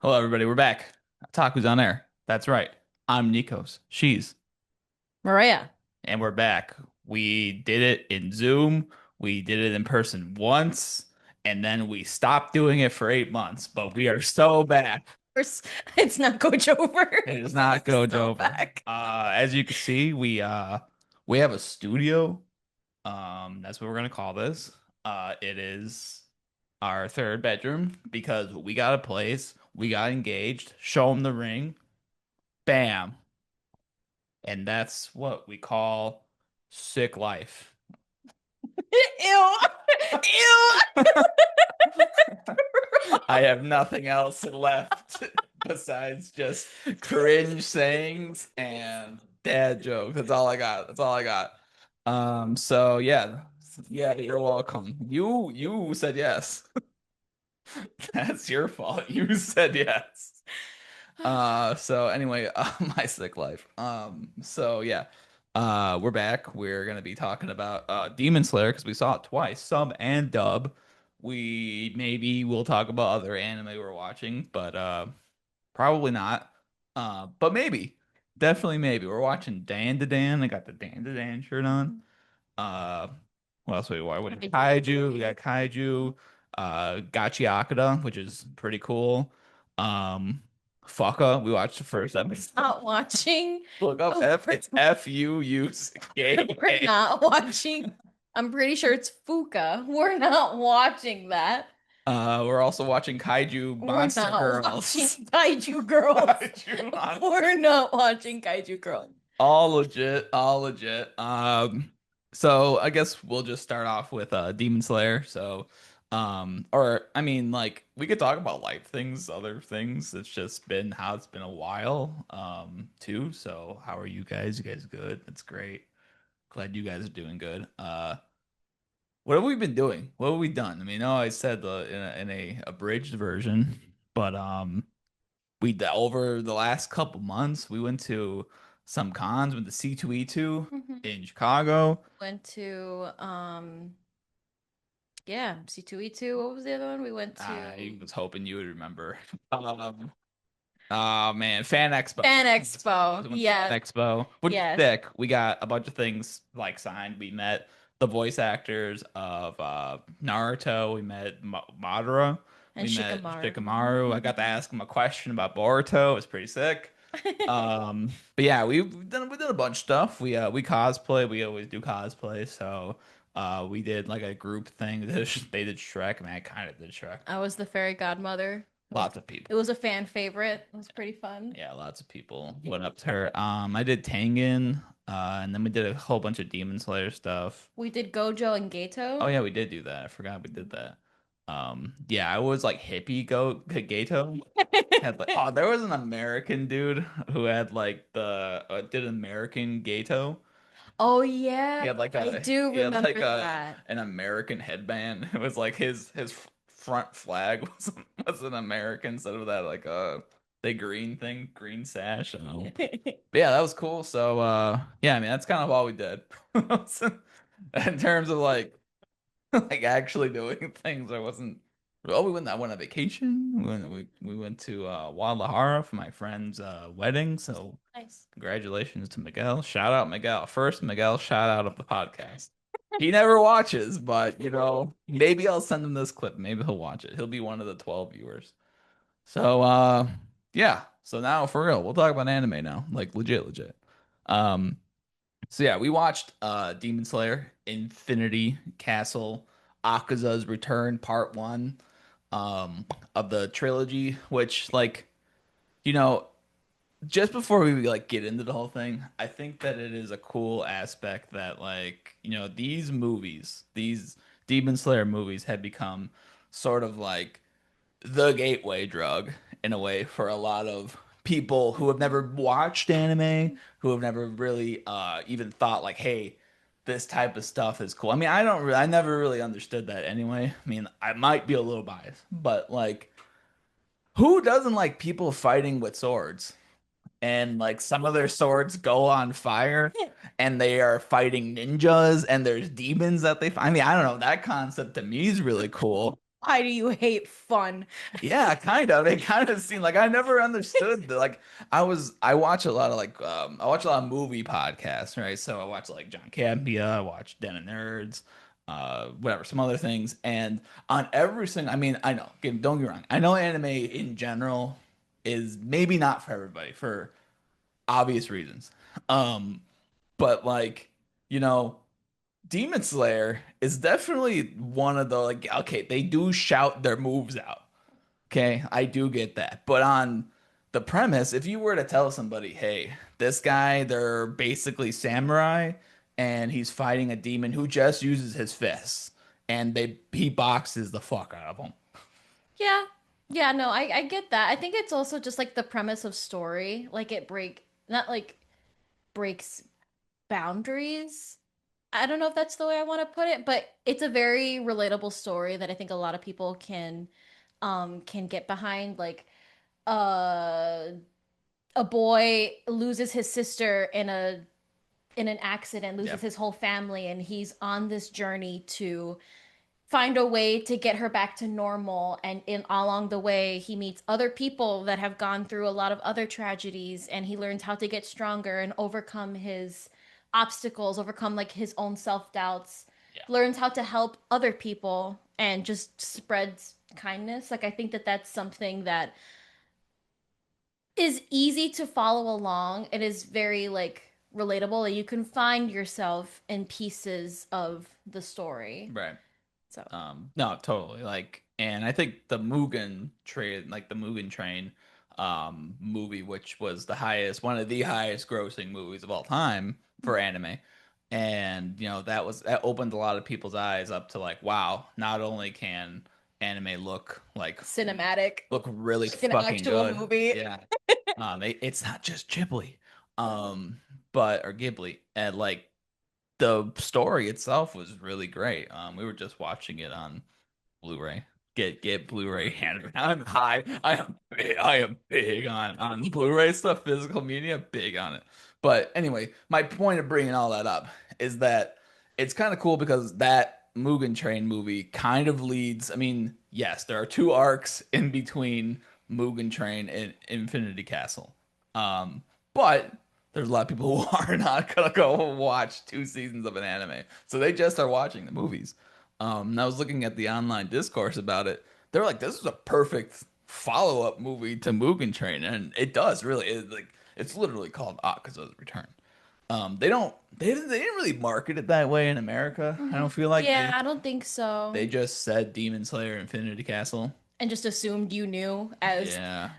Hello, everybody. We're back. Otaku's on air. That's right. I'm Nikos. She's. Maria. And we're back. We did it in Zoom. We did it in person once. And then we stopped doing it for 8 months. But we are so back. It's not Coach over. It is not We're Gojo so over. back. As you can see, we have a studio. That's what we're gonna call this. It is our third bedroom because we got a place. We got engaged. Show them the ring. Bam. And that's what we call sick life. Ew. Ew. I have nothing else left besides just cringe sayings and dad jokes. That's all I got. That's all I got. So yeah. Yeah, you're welcome. You said yes. That's your fault. You said yes. So anyway, my sick life. So yeah, we're back. We're gonna be talking about Demon Slayer because we saw it twice, sub and dub. We maybe we'll talk about other anime we're watching, but probably not. But maybe, definitely maybe. We're watching Dan to Dan. I got the Dan to Dan shirt on. Uh, what else we watch? What Kaiju? We got Kaiju. Gachi Akata, which is pretty cool. Um, Fucka. We watched the first episode. Not watching. Look up Oh, F. It's we're Fuka. not watching. I'm pretty sure it's Fuka. We're not watching that. We're also watching Kaiju We're Monster not watching Girls. Kaiju Girls. Kaiju Monster. We're not watching Kaiju Girls. All legit, all legit. So I guess we'll just start off with Demon Slayer. So, or I mean, like we could talk about life things, other things. It's just been how it's been a while, too. So how are you guys? You guys good? That's great. Glad you guys are doing good. What have we been doing? What have we done? I mean, no, I said in a abridged version, but over the last couple months, we went to some cons. Went to C2E2 Mhm. in Chicago. Went to yeah, C2E2. What was the other one? We went I to was hoping you would remember. Um, oh man, Fan Expo. Fan Expo. We went to Yes. Fan Expo, which is Yes. sick. We got a bunch of things like signed. We met the voice actors of Naruto. We met Madara. And We met Shikamaru. Shikamaru. I got to ask him a question about Boruto. It was pretty sick. But yeah, we did a bunch of stuff. We cosplay. We always do cosplay. So we did like a group thing. They did Shrek. I mean, I kind of did Shrek. I was the fairy godmother. Lots of It people. was a fan favorite. It was pretty fun. Yeah, lots of people went up to her. I did Tengen, and then we did a whole bunch of Demon Slayer stuff. We did Gojo and Oh Gato. yeah, we did do that. I forgot we did that. Yeah, I was like hippie Gato. Had like there was an American dude who had like the did American Gato. Oh yeah, He had like I a do he had like remember a that. an American headband. It was like his front flag was an American instead of that like the green thing, green sash. I don't know. But yeah, that was cool. So yeah, I mean that's kind of all we did. In terms of like actually doing things, I wasn't. Oh, I went on vacation. We went to Guadalajara for my friend's wedding. So Nice. congratulations to Miguel. Shout out Miguel. First Miguel shout out of the podcast. He never watches, but maybe I'll send him this clip. Maybe he'll watch it. He'll be one of the 12 viewers. So yeah. So now for real, we'll talk about anime now. Like legit. Um so yeah, we watched Demon Slayer, Infinity Castle, Akaza's Return Part 1 of the trilogy, which you know, just before we like get into the whole thing, I think that it is a cool aspect that these movies, these Demon Slayer movies have become sort of like the gateway drug in a way for a lot of people who have never watched anime, who have never really even thought like, hey, this type of stuff is cool. I mean, I never really understood that anyway. I mean, I might be a little biased, but like, who doesn't like people fighting with swords? And like some of their swords go on fire and they are fighting ninjas and there's demons that I mean, I don't know, that concept to me is really cool. Why do you hate fun? Yeah, kind of. It kind of seemed like I never understood like I watch a lot of I watch a lot of movie podcasts, right? So I watch like John Campea, I watch Den of Nerds, whatever, some other things. And on every single, I mean, I know, don't get me wrong. I know anime in general is maybe not for everybody for obvious reasons. Um, but like, you know, Demon Slayer is definitely one of the like okay, they do shout their moves out. Okay, I do get that. But on the premise, if you were to tell somebody, hey, this guy, they're basically samurai and he's fighting a demon who just uses his fists and he boxes the fuck out of him. Yeah. Yeah, no, I get that. I think it's also just like the premise of story. Like it not like breaks boundaries. I don't know if that's the way I want to put it, but it's a very relatable story that I think a lot of people can get behind. Like uh a boy loses his sister in an accident, Yeah. loses his whole family, and he's on this journey to find a way to get her back to normal. And in along the way, he meets other people that have gone through a lot of other tragedies, and he learns how to get stronger and overcome his obstacles, overcome like his own self-doubts, Yeah. learns how to help other people and just spreads kindness. Like I think that that's something that is easy to follow along. It is very like relatable. Like, you can find yourself in pieces of the story. Right. So, No, totally. Like, and I think the Mugen Train, movie, which was one of the highest grossing movies of all time for anime. And, that opened a lot of people's eyes up to like, wow, not only can anime cinematic, look really like an fucking actual good. movie. Yeah. It's not just Ghibli, but or Ghibli, and like the story itself was really great. We were just watching it on Blu-ray. Get Blu-ray hand. I'm high. I am big on Blu-ray stuff, physical media, big on it. But anyway, my point of bringing all that up is that it's kind of cool because that Mugen Train movie kind of leads. I mean, yes, there are two arcs in between Mugen Train and Infinity Castle. Um, but there's a lot of people who are not gonna go watch two seasons of an anime, so they just are watching the movies. And I was looking at the online discourse about it. They're like, "This is a perfect follow-up movie to Mugen Train," and it does really. It's literally called Akaza's Return. They didn't really market it that way in America. I don't feel like Yeah, I don't think they so. just said Demon Slayer Infinity Castle. And just assumed you knew Yeah,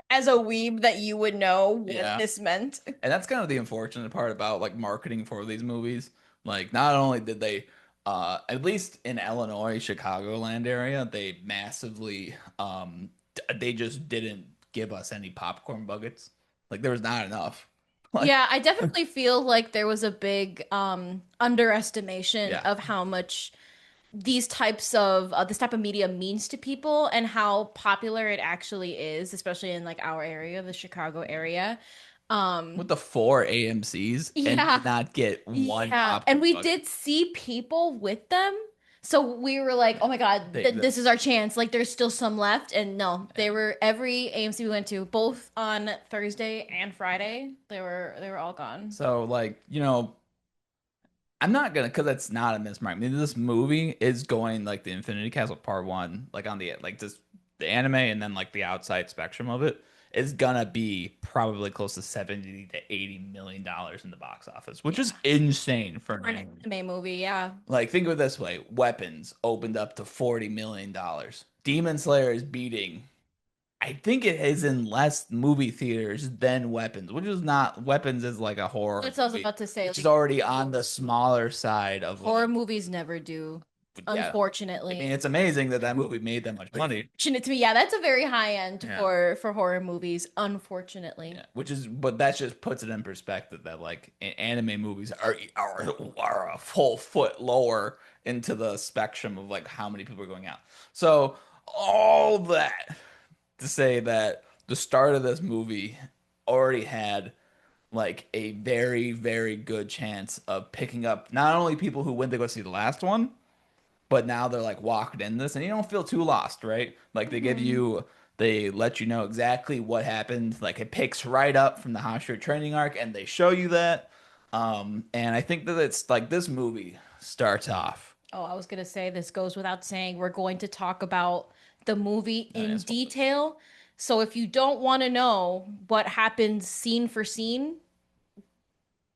as a weeb that you would know what yeah. this meant. And that's kind of the unfortunate part about like marketing for these movies. Like not only did they at least in Illinois, Chicagoland area, they massively they just didn't give us any popcorn buckets. Like there was not enough. Like Yeah, I definitely feel like there was a big underestimation yeah. of how much this type of media means to people and how popular it actually is, especially in like our area, the Chicago area. Um, With the four AMC's and yeah, did not get one yeah. And popcorn we bucket. did see people with them. So we were like, Yeah. oh my God, They this is exist. our chance. Like there's still some left. And no, Yeah. they were every AMC we went to, both on Thursday and Friday, they were all gone. So like, I'm not gonna because it's not in this market. I mean, this movie is going like the Infinity Castle Part One, like on the like just the anime and then like the outside spectrum of it is gonna be probably close to 70 to 80 million dollars in the box office, which is Yeah. insane for an For an anime. anime movie, yeah. Like think of it this way: Weapons opened up to $40 million. Demon Slayer is beating. I think it is in less movie theaters than Weapons, which is not Weapons is like a horror That's what I was movie, about to say. which is Like already on the smaller side of horror like movies never do, yeah. I unfortunately. mean, it's amazing that that movie made that much money. Fortunate to me, yeah, that's a very high end Yeah. for horror movies, unfortunately. Yeah, but that just puts it in perspective that like anime movies are a full foot lower into the spectrum of like how many people are going out. So all that to say that the start of this movie already had like a very, very good chance of picking up not only people who went to go see the last one, but now they're like walked in this, and you don't feel too lost, right? Like Hmm. they let you know exactly what happened. Like it picks right up from the Hashira training arc, and they show you that. And I think that it's like this movie starts off. Oh, I was gonna say this goes without saying. We're going to talk about the movie Oh, yeah, in spoilers. detail. So if you don't want to know what happens scene for scene,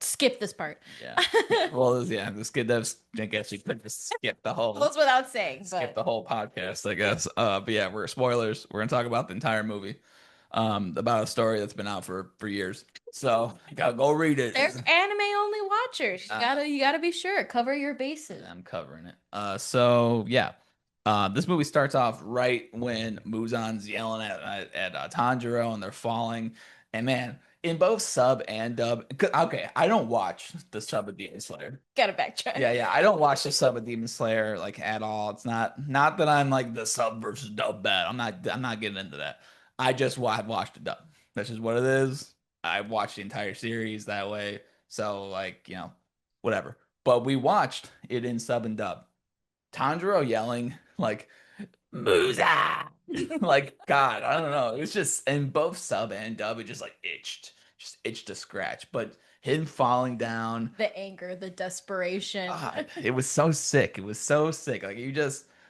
skip this part. Yeah. Yeah. Well, yeah, this kid does. I guess you could just Goes without saying, skip but the whole podcast, I guess. But yeah, we're spoilers. We're gonna talk about the entire movie. About a story that's been out for years. So you gotta go read it. they're anime only watchers. You Uh, gotta be sure. Cover your bases. I'm covering it. So yeah. This movie starts off right when Muzan's yelling at Tanjiro and they're falling. And man, in both sub and dub, okay, I don't watch the sub of Demon Slayer. Gotta backtrack. Yeah, yeah, I don't watch the sub of Demon Slayer like at all. It's not that I'm like the sub versus dub bad. I'm not getting into that. I've watched the dub. That's just what it is. I watched the entire series that way. So like, whatever. But we watched it in sub and dub. Tanjiro yelling like Musa. Like God, I don't know. It was just in both sub and dub, it just itched to scratch. But him falling down, The anger, the desperation. God, it was so sick. It was so sick. Like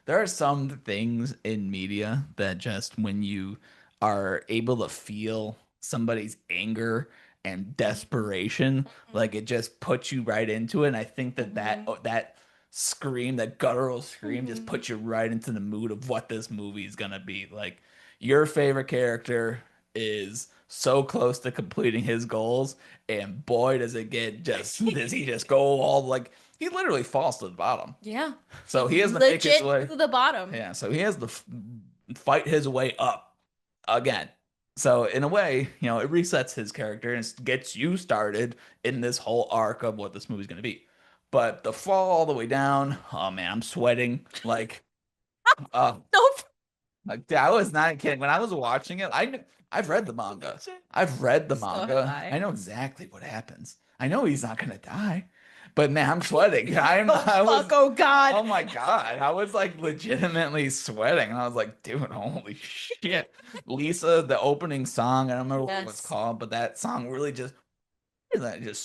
there are some things in media that just when you are able to feel somebody's anger and desperation, like it just puts you right into it. And I think that Hmm. that scream, that guttural scream, just Hmm. puts you right into the mood of what this movie is gonna be. Like your favorite character is so close to completing his goals, and boy, does it get just does he just go all like he literally falls to the bottom. Yeah. So he has to make his Legit way. to the bottom. Yeah, so he has to fight his way up again. So in a way, it resets his character and it gets you started in this whole arc of what this movie's going to be. But the fall all the way down, oh man, I'm sweating uh Nope. like I was not kidding. When I was watching it, I've read the manga. I've read the So have manga. I I. know exactly what happens. I know he's not gonna die. But man, I'm sweating. Oh I fuck, was oh god. oh my God. I was like legitimately sweating. And I was like, dude, holy shit. Lisa, the opening song, I don't remember what it's Yes. called, but that song really just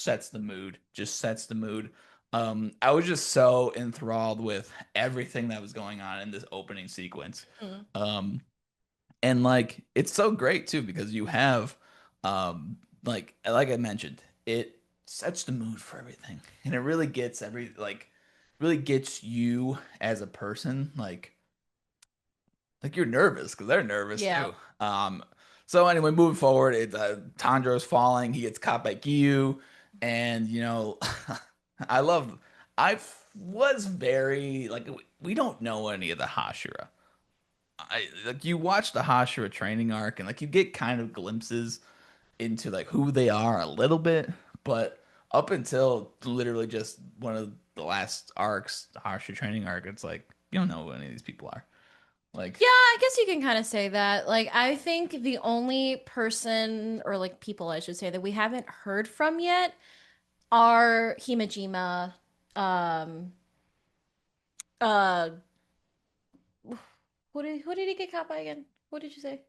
sets the mood. Just sets the mood. I was just so enthralled with everything that was going on in this opening sequence. Mm. Um, and like it's so great too because you have like I mentioned, it sets the mood for everything. And it really gets really gets you as a person like you're nervous because they're nervous Yeah. too. So anyway, moving forward, Tanjiro's falling. He gets caught by Giyu, and I love. Was very like we don't know any of the Hashira. Like you watch the Hashira training arc, and like you get kind of glimpses into like who they are a little bit, but up until literally just one of the last arcs, the Hashira training arc, it's like you don't know who any of these people are. Like Yeah, I guess you can kind of say that. Like, I think the only person, or like people, I should say, that we haven't heard from yet are Himajima. Um, uh, who did he get caught by again? What did you say?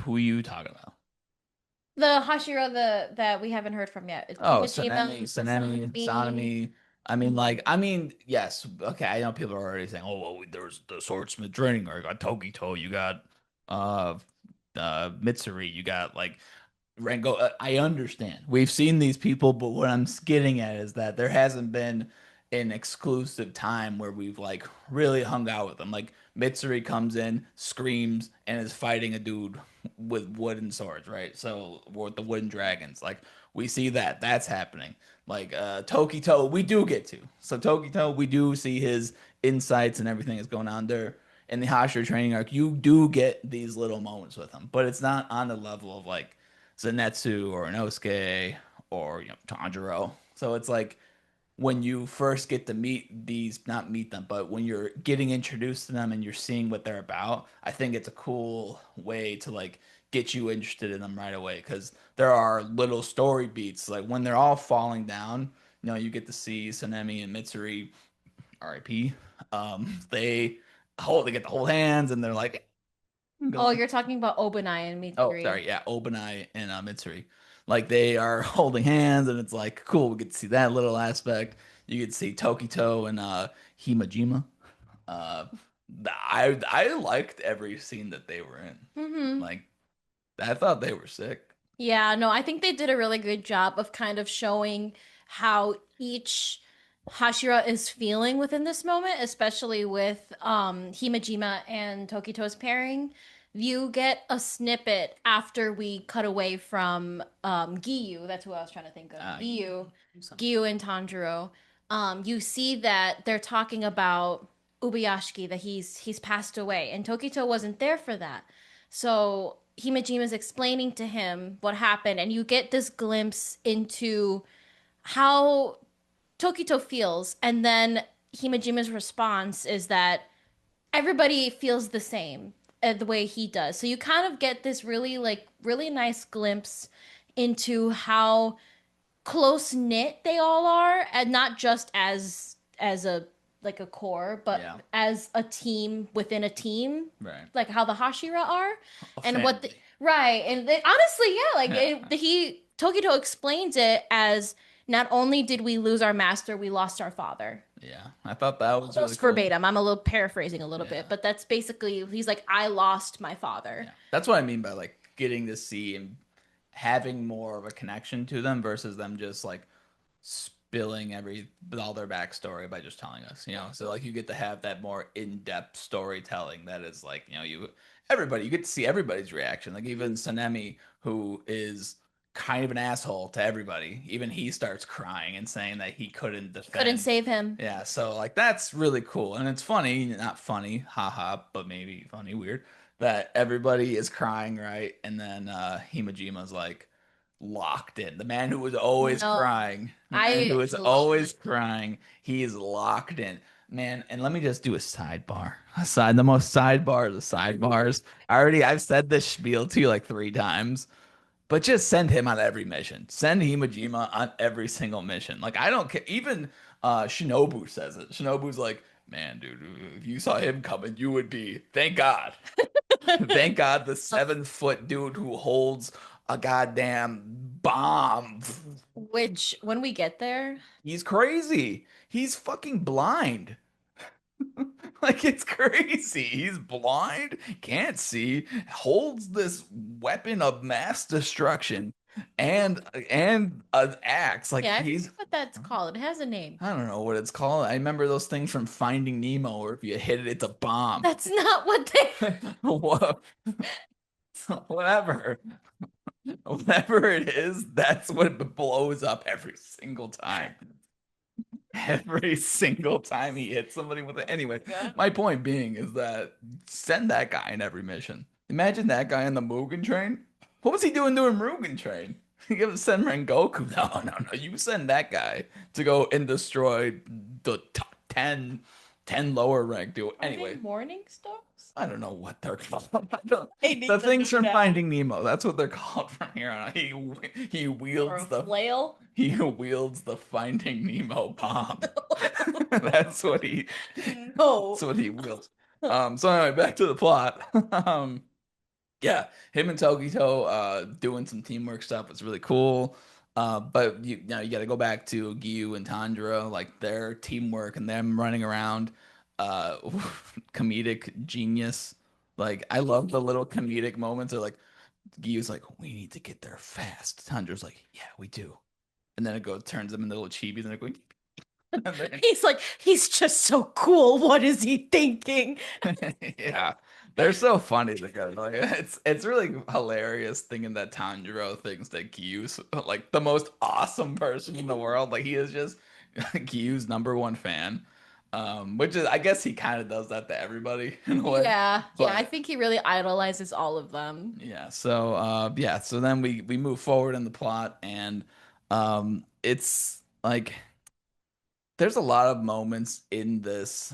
who are you talking about? The Hashira that we haven't heard from yet. It's Oh, Himajima, Sanemi, Sanemi. Sanemi. Yes. Okay, I know people are already saying, "Oh, well, there's the swordsmith training, or you got Togito, you got uh, Mitsuri, you got like Rengo." I understand. We've seen these people, but what I'm getting at is that there hasn't been an exclusive time where we've like really hung out with them. Like Mitsuri comes in, screams, and is fighting a dude with wooden swords, right? So with the wooden dragons, like we see that that's happening. Like Tokito, we do get to. So Tokito, we do see his insights and everything that's going on there. In the Hashira training arc, you do get these little moments with him, but it's not on the level of like Zenitsu or Inosuke or Tanjiro. So it's like when you first get to meet these, not meet them, but when you're getting introduced to them and you're seeing what they're about, I think it's a cool way to like get you interested in them right away because there are little story beats like when they're all falling down, you get to see Sanemi and Mitsuri R.I.P. They get the whole hands and they're like Oh, going. you're talking about Obanai and Oh, Mitsuri. sorry, yeah, Obanai and Mitsuri. Like they are holding hands and it's like cool. We get to see that little aspect. You get to see Tokito and Himajima. Uh, I liked every scene that they were in. Hmm. Like I thought they were sick. Yeah, no, I think they did a really good job of kind of showing how each Hashira is feeling within this moment, especially with Himajima and Tokito's pairing. You get a snippet after we cut away from Giyu. That's who I was trying to think of. Uh, Giyu and Tanjiro. You see that they're talking about Ubuyashiki, that he's passed away, and Tokito wasn't there for that. So Himajima's explaining to him what happened, and you get this glimpse into how Tokito feels, and then Himajima's response is that everybody feels the same the way he does. So you kind of get this really nice glimpse into how close knit they all are, and not just as a like a core, but yeah, as a team within a team, right. like how the Hashira are, A and what the family. right. And they, honestly, yeah, like Yeah, he Tokito explains it as not only did we lose our master, we lost our father. yeah. I thought that was really Almost cool. verbatim. I'm a little paraphrasing a little bit, Yeah, but that's basically he's like, I lost my father. yeah. That's what I mean by like getting to see and having more of a connection to them versus them just like spilling all their backstory by just telling us, So like you get to have that more in-depth storytelling that is like, you get to see everybody's reaction. Like even Sanemi, who is kind of an asshole to everybody, even he starts crying and saying that he couldn't Couldn't defend. save him. Yeah, so like that's really cool. And it's funny, not funny, haha, but maybe funny, weird, that everybody is crying, right? And then Himajima's like locked in. The man who was always No, crying, the man who I was love always crying, he is locked in. Man, and let me just do a sidebar. The most sidebars of sidebars. I've said this spiel to you like 3 times, but just send him on every mission. Send Himajima on every single mission. Like I don't care. Even Shinobu says it. Shinobu's like, man, dude, if you saw him coming, you would be. Thank God. Thank God the 7 foot dude who holds a goddamn bomb. which when we get there, He's crazy. He's fucking blind. Like it's crazy. He's blind, can't see, holds this weapon of mass destruction and an axe. Like yeah, I he's forget what that's called. It has a name. I don't know what it's called. I remember those things from Finding Nemo where if you hit it, it's a bomb. That's not what they. What- Whatever. Whatever it is, that's what blows up every single time. Every single time he hits somebody with it. Anyway, Yeah. my point being is that send that guy in every mission. Imagine that guy in the Mugen train. What was he doing Mugen train? You have to send Rengoku. No, no, no. You send that guy to go and destroy the top 10 lower rank dude. Are they Anyway, morning stars? I don't know what they're called. They need The to things do from that. Finding Nemo. That's what they're called from here on out. He Or a wields the flail? he wields the Finding Nemo bomb. That's what he No. that's what he wields. So anyway, back to the plot. Um, yeah, him and Tokito doing some teamwork stuff was really cool. But you got to go back to Giyu and Tanjiro, like their teamwork and them running around. Uh, comedic genius. Like I love the little comedic moments. Of like Giyu's like, we need to get there fast. Tanjiro's like, yeah, we do. And then it goes turns them into little chibis, and they're going, and then He's like, he's just so cool. What is he thinking? yeah, they're so funny together. Like it's really hilarious thinking that Tanjiro thinks that Gyu's like the most awesome person in the world. Like he is just Gyu's #1 fan. Which is I guess he kind of does that to everybody in a way. Yeah, yeah, I But think he really idolizes all of them. yeah, so so then we move forward in the plot and it's like there's a lot of moments in this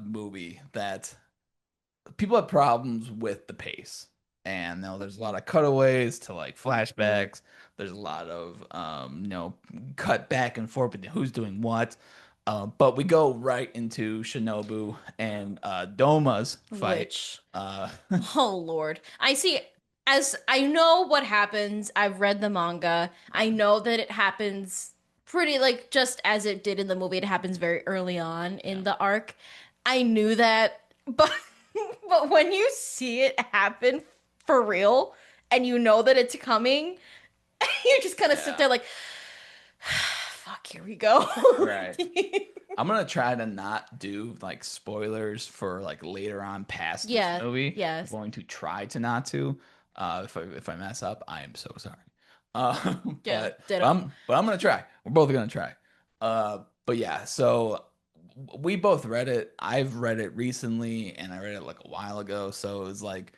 movie that people have problems with the pace. And there's a lot of cutaways to like flashbacks. There's a lot of cut back and forth between who's doing what. But we go right into Shinobu and Doma's fight. Which, Uh, oh Lord. I see, as I know what happens, I've read the manga. I know that it happens pretty like just as it did in the movie. It happens very early on yeah, in the arc. I knew that, but but when you see it happen for real and you know that it's coming, you just kind of sit yeah, there like, fuck, here we go. right. I'm gonna try to not do like spoilers for like later on past this Yeah, movie. I'm yes. going to try to not to. If I mess up, I am so sorry. Yeah, But ditto. I'm gonna try. We're both gonna try. But yeah, so we both read it. I've read it recently, and I read it like a while ago. So it was like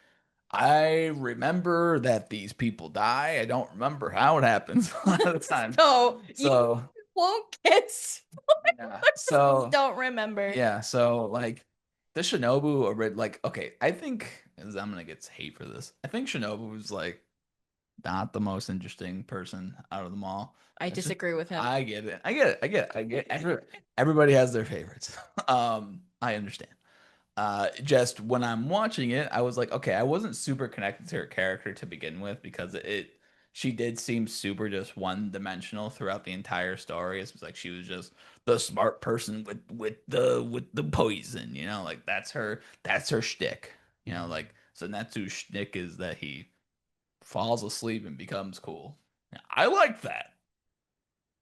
I remember that these people die. I don't remember how it happens a lot of the time. So you So won't get yeah, so. don't remember. Yeah, so like the Shinobu like okay, I think I'm gonna get hate for this. I think Shinobu was like not the most interesting person out of them all. I It's just disagree with him. I get it. I get it. I get it. I get everybody has their favorites. I understand. Just when I'm watching it, I was like, okay, I wasn't super connected to her character to begin with because she did seem super just one dimensional throughout the entire story. It was like she was just the smart person with the poison, like that's her shtick. Like so Natsu's shtick is that he falls asleep and becomes cool. I like that.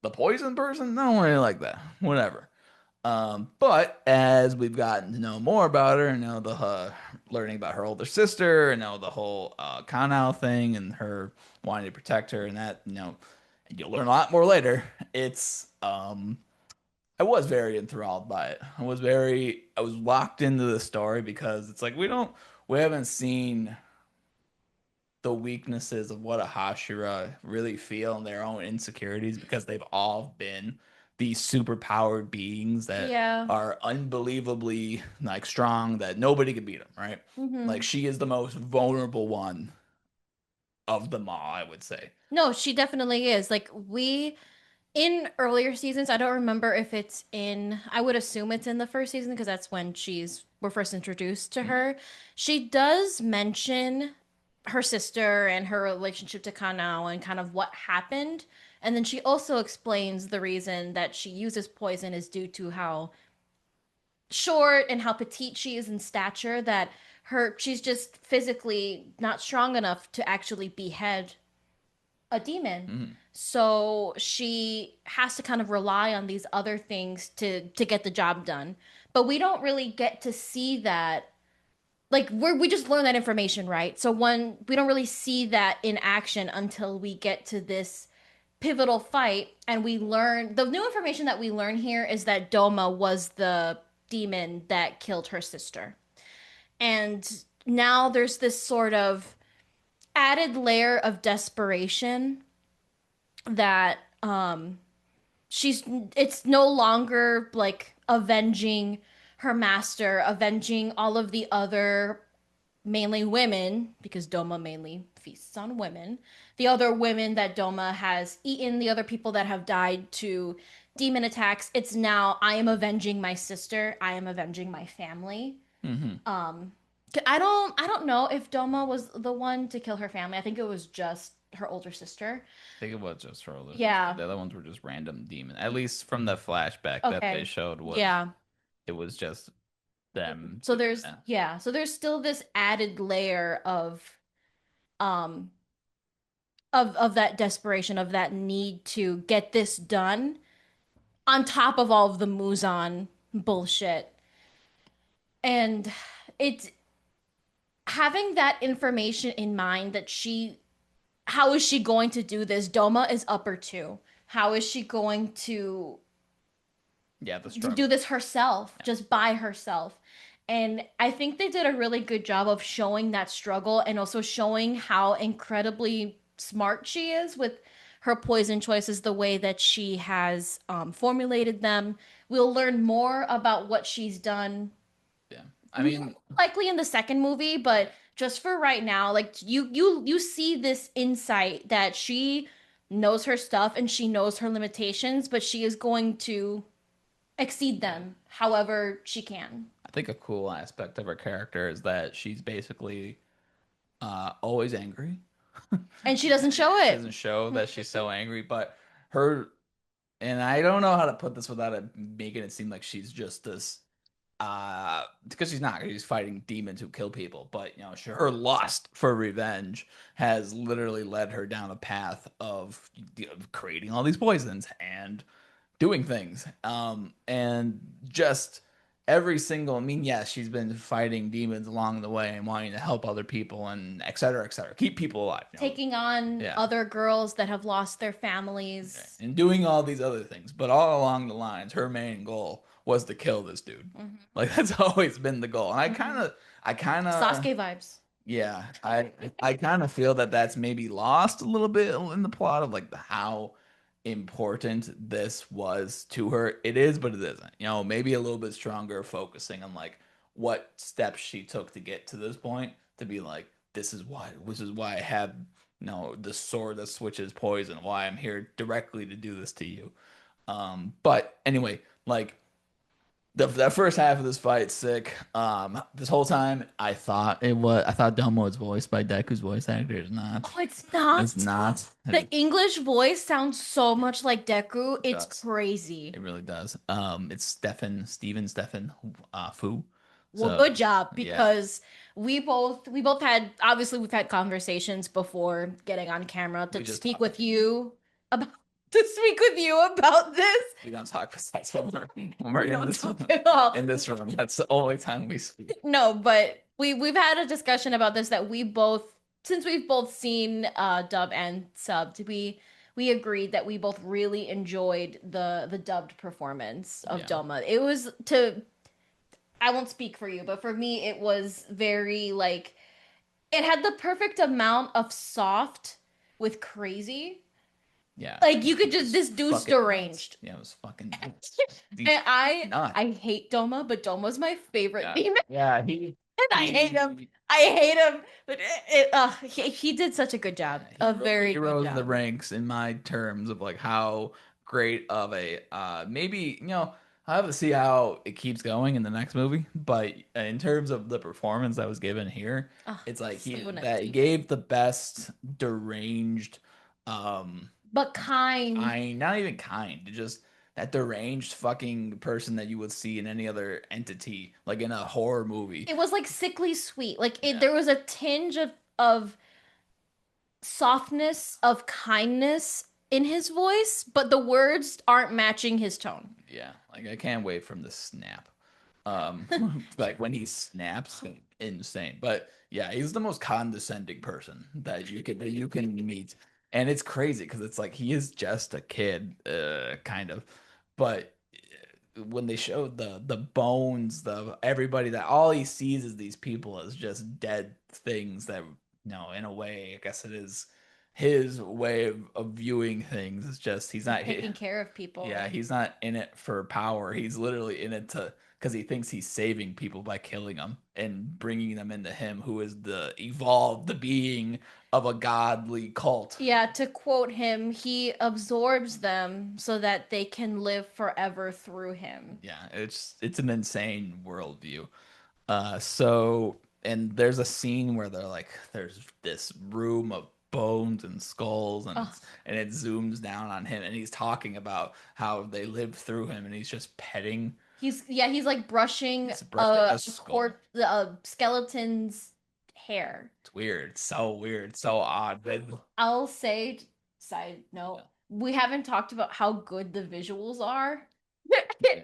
The poison person, no, I like that. Whatever. But as we've gotten to know more about her, and know the learning about her older sister, and know the whole Kanao thing, and her wanting to protect her, and that and you'll learn a lot more later. I was very enthralled by it. I was locked into the story because it's like we haven't seen the weaknesses of what a Hashira really feel and their own insecurities because they've all been these super powered beings that Yeah. are unbelievably like strong that nobody could beat them, right? Like Hmm. she is the most vulnerable one of them all, I would say. No, she definitely is. Like we in earlier seasons, I don't remember if it's in, I would assume it's in the first season because that's when we're first introduced to Mhm. her. She does mention her sister and her relationship to Kanao and kind of what happened. And then she also explains the reason that she uses poison is due to how short and how petite she is in stature that she's just physically not strong enough to actually behead a demon. Mhm. So she has to kind of rely on these other things to get the job done. But we don't really get to see that. Like we just learn that information, right? So when we don't really see that in action until we get to this pivotal fight and we learn the new information that we learn here is that Doma was the demon that killed her sister. And now there's this sort of added layer of desperation that she's it's no longer like avenging her master, avenging all of the other mainly women because Doma mainly feasts on women. The other women that Doma has eaten, the other people that have died to demon attacks, it's now I am avenging my sister, I am avenging my family. Mhm. Um I don't know if Doma was the one to kill her family. I think it was just her older sister. I think it was just her older sister. Yeah. The other ones were just random demon. At least from the flashback that they Okay. showed was Yeah. it was just them So doing there's that. yeah, so there's still this added layer um of that desperation, of that need to get this done on top of all of the Muzan bullshit. And it's having that information in mind that how is she going to do this? Doma is upper two. How is she going to Yeah, the do struggle. this herself, just by herself? And I think they did a really good job of showing that struggle and also showing how incredibly smart she is with her poison choices, the way that she has formulated them. We'll learn more about what she's done Yeah. I mean, likely in the second movie, but yeah. just for right now, like you see this insight that she knows her stuff and she knows her limitations, but she is going to exceed Yeah. them however she can. I think a cool aspect of her character is that she's basically always angry. And she doesn't show She it. doesn't show that she's so angry, but her and I don't know how to put this without it making it seem like she's just this because she's not, she's fighting demons who kill people, but you know, her lust for revenge has literally led her down a path of creating all these poisons and doing things. And just every single, I mean, yes, she's been fighting demons along the way and wanting to help other people and et cetera, et cetera, keep people alive, you know. Taking on Yeah. other girls that have lost their Okay. families. And doing all these other things, but all along the lines, her main goal was to kill this dude. Hmm. Like that's always been the goal. And Hmm. I kind of, Sasuke vibes. yeah, I kind of feel that that's maybe lost a little bit in the plot of like how important this was to her. It is, but it isn't. You know, maybe a little bit stronger focusing on like what steps she took to get to this point to be like, this is why I have, you know, the sword that switches poison, why I'm here directly to do this to you. But anyway, like that first half of this fight, sick. This whole time I thought Domo was voiced by Deku's voice actor. It's not. Oh, it's It's not. not. The English voice sounds so much like Deku. It It's does. crazy. It really does. It's Stephen Fu. Well, So good job yeah, because we both had obviously we've had conversations before getting on camera we to just speak talked with about you about this. we don't talk besides when we're We in don't this talk at all. in this room. That's the only time we speak. No, but we've had a discussion about this that we both since we've both seen dub and subbed, we agreed that we both really enjoyed the dubbed performance of Yeah. Doma. It was to I won't speak for you, but for me it was very like it had the perfect amount of soft with crazy. Yeah. Like you could It just was this dude's fucking nuts. deranged. Yeah, it was fucking nuts. He's And nuts. I hate Doma, but Doma's my favorite Yeah. demon. Yeah, And I hate him. I hate him. But he did such a good job. yeah, A very he good rose the job. ranks in my terms of like how great of a maybe you know I'll have to see how it keeps going in the next movie, but in terms of the performance that was given here, Oh, it's like so he nice. gave the best deranged um But kind. not even kind, just that deranged fucking person that you would see in any other entity, like in a horror movie. It was like sickly sweet. Like it Yeah. there was a tinge of softness, of kindness in his voice, but the words aren't matching his tone. Yeah, like I can't wait from the snap. Like when he snaps, insane. But yeah, he's the most condescending person that you can meet, and it's crazy because it's like he is just a kid, kind of. But when they showed the bones, the everybody that all he sees is these people as just dead things that you know, in a way, I guess it is his way of viewing things. It's just he's not. Taking care of Yeah, people. he's not in it for power. He's literally in it to because he thinks he's saving people by killing them and bringing them into him, who is the evolved, the being of a godly cult. Yeah, to quote him, he absorbs them so that they can live forever through him. Yeah, it's an insane worldview. So and there's a scene where they're like, there's this room of bones and skulls, Oh, and it zooms down on him, and he's talking about how they lived through him, and he's just petting, he's like brushing he's brushing a skull. the skeleton's hair. It's weird. So weird. So odd. But I'll say, side note, yeah. we haven't talked about how good the visuals are Yeah.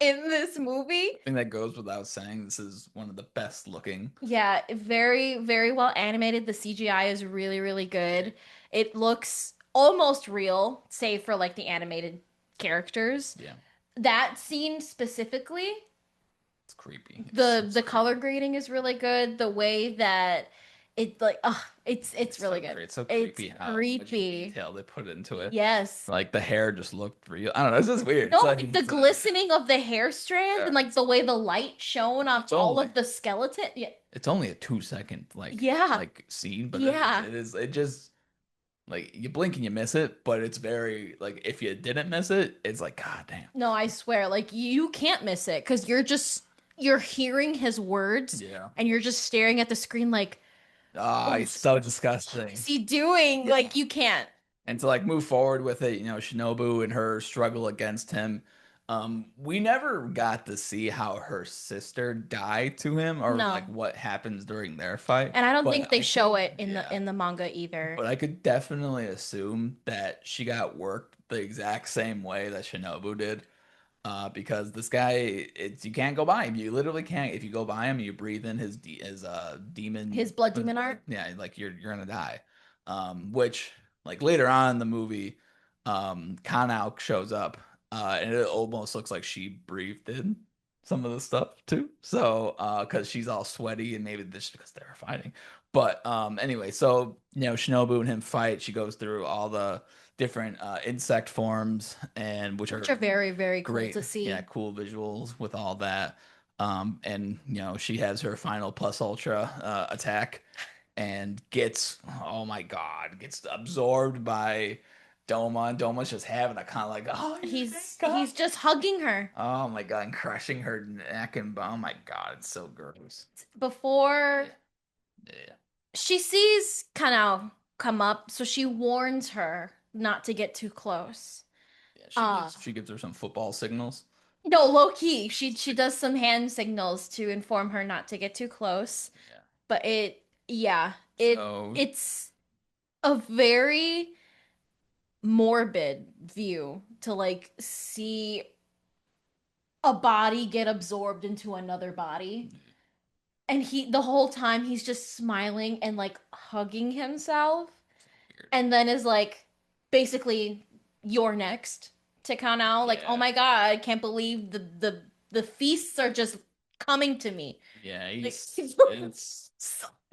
in this movie. I think that goes without saying. This is one of the best looking. Yeah, very, very well animated. The CGI is really, really good. It looks almost real, save for like the animated characters. Yeah. That scene specifically, It's creepy. the color grading is really good. The way that it like, it's really good. It's so It's creepy how much creepy. detail they put into it. Yes. Like the hair just looked real. I don't know. It's just weird. No, It's like like the glistening of the hair strand yeah. and like the way the light shone on It's all only of the skeleton. Yeah. it's only a 2 second Yeah. like scene, but Yeah. it is it just Like you blink and you miss it, but it's very like if you didn't miss it, it's like god damn. No, I swear, like you can't miss it because you're hearing his words Yeah. and you're just staring at the screen like, Ah, oh, it's so what disgusting. is he doing? Yeah. Like you can't. And to like move forward with it, Shinobu and her struggle against him. We never got to see how her sister died to him or like No. what happens during their fight, And I don't but think they I show could, it yeah, in the manga either. but I could definitely assume that she got worked the exact same way that Shinobu did. Because this guy, it's you can't go by him. You literally can't. If you go by him, you breathe in his demon. His blood demon art. Yeah, like you're gonna die. Which like later on in the movie, Kanao shows up, and it almost looks like she breathed in some of the stuff too. So, because she's all sweaty and maybe this because they were fighting. But anyway, so Shinobu and him fight. She goes through all the different insect forms and which Which are are very, very cool great, to yeah, see. cool visuals with all that. And she has her final plus ultra attack and gets, oh my God, gets absorbed by Doma. And Doma's just having a kind of like, oh, thank God. He's just hugging her. Oh my God, and crushing her neck and oh my God, it's so gross. Before Yeah. she sees Kanao come up, so she warns her not to get too close. Yeah, Uh she gives her some football signals. no, low key. She does some hand signals to inform her not to get too close. Yeah. But yeah, So it's a very morbid view to like see a body get absorbed into another body. And the whole time he's just smiling and like hugging himself. weird. And then is like, basically, you're next to Kanao. Like, oh Yeah. my God, I can't believe the feasts are just coming to me. Yeah, Like, it's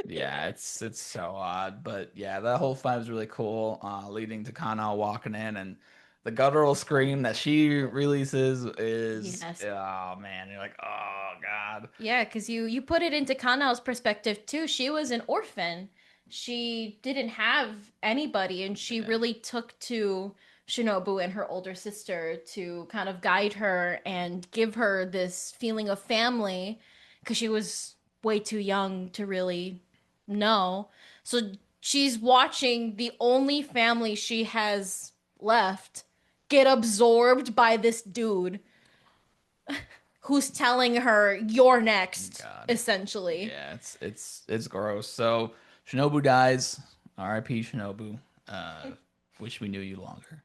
yeah, it's so odd, but yeah, that whole fight was really cool. Leading to Kana walking in and the guttural scream that she releases is yes. oh man, you're like, oh God. Yeah, because you put it into Kanao's perspective too. She was an orphan. She didn't have anybody, and she Yeah, really took to Shinobu and her older sister to kind of guide her and give her this feeling of family because she was way too young to really know. So she's watching the only family she has left get absorbed by this dude who's telling her you're next, God. essentially. Yeah, it's gross. So Shinobu dies. R.I.P. Shinobu. Uh, wish we knew you longer.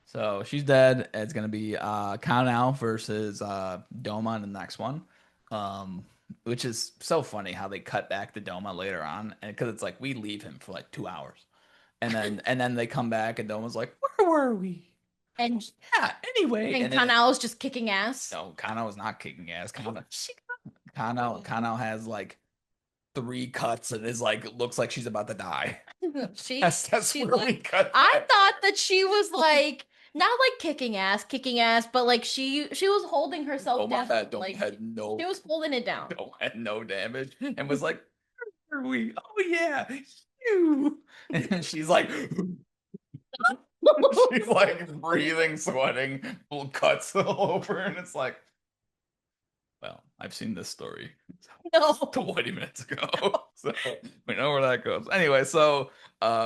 So she's dead. It's gonna be Kanao versus Doma in the next one. Which is so funny how they cut back to Doma later on, and because it's like we leave him for like 2 hours, and then they come back and Doma's like, where were we? And Yeah, anyway, and and then Kanao is just kicking ass. no, Kanao is not kicking ass. Kanao has like three cuts and is like looks like she's about to die. That's She where we looked. cut I that. thought that she was like not like kicking ass, but like she was holding herself Doma down. Doma Like had she no was holding it down. Doma had no damage and was like, where are we? Oh yeah, you. And she's like, she's like breathing, sweating, little cuts all over, and it's like, well, I've seen this story No. 20 minutes ago. So we know where that goes. Anyway, so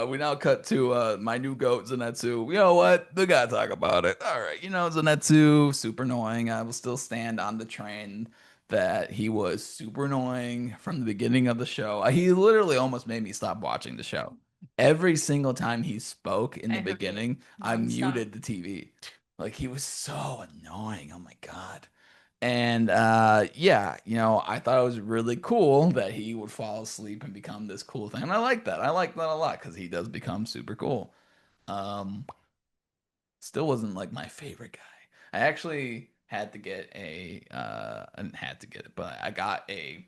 we now cut to my new goat, Zenitsu. You know what? We gotta talk about it. All right, Zenitsu, super annoying. I will still stand on the train that he was super annoying from the beginning of the show. He literally almost made me stop watching the show. Every single time he spoke in I the heard it beginning, I nonstop. muted the TV. Like he was so annoying. Oh my God. And yeah, I thought it was really cool that he would fall asleep and become this cool thing. And I like that. I like that a lot because he does become super cool. Um, Still wasn't like my favorite guy. I actually had to get I didn't had to get it, but I got a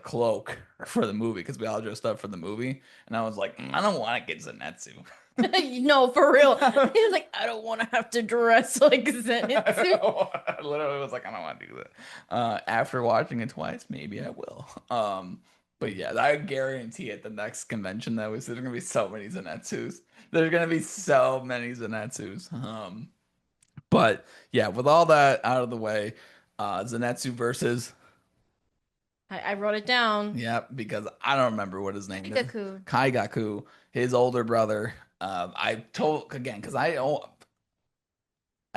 cloak for the movie because we all dressed up for the movie, and I was like, I don't want to get Zenitsu. No, for real. He was like, I don't want to have to dress like Zenitsu. I literally was like, I don't want to do that. After watching it twice, maybe I will. But yeah, I guarantee at the next convention that there's gonna be so many Zenitsus. There's gonna be so many Zenitsus. But yeah, with all that out of the way, Zenitsu versus I wrote it down. yeah, because I don't remember what his name is. Kikaku. Kaigaku, his older brother. I told again because I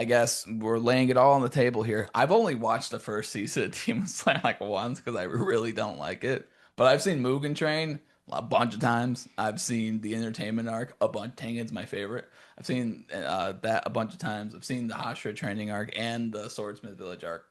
guess we're laying it all on the table here. I've only watched the first season of Demon Slayer like once because I really don't like it. But I've seen Mugen Train a bunch of times. I've seen the Entertainment arc a bunch. Tengen's my favorite. I've seen that a bunch of times. I've seen the Hashira training arc and the Swordsmith Village arc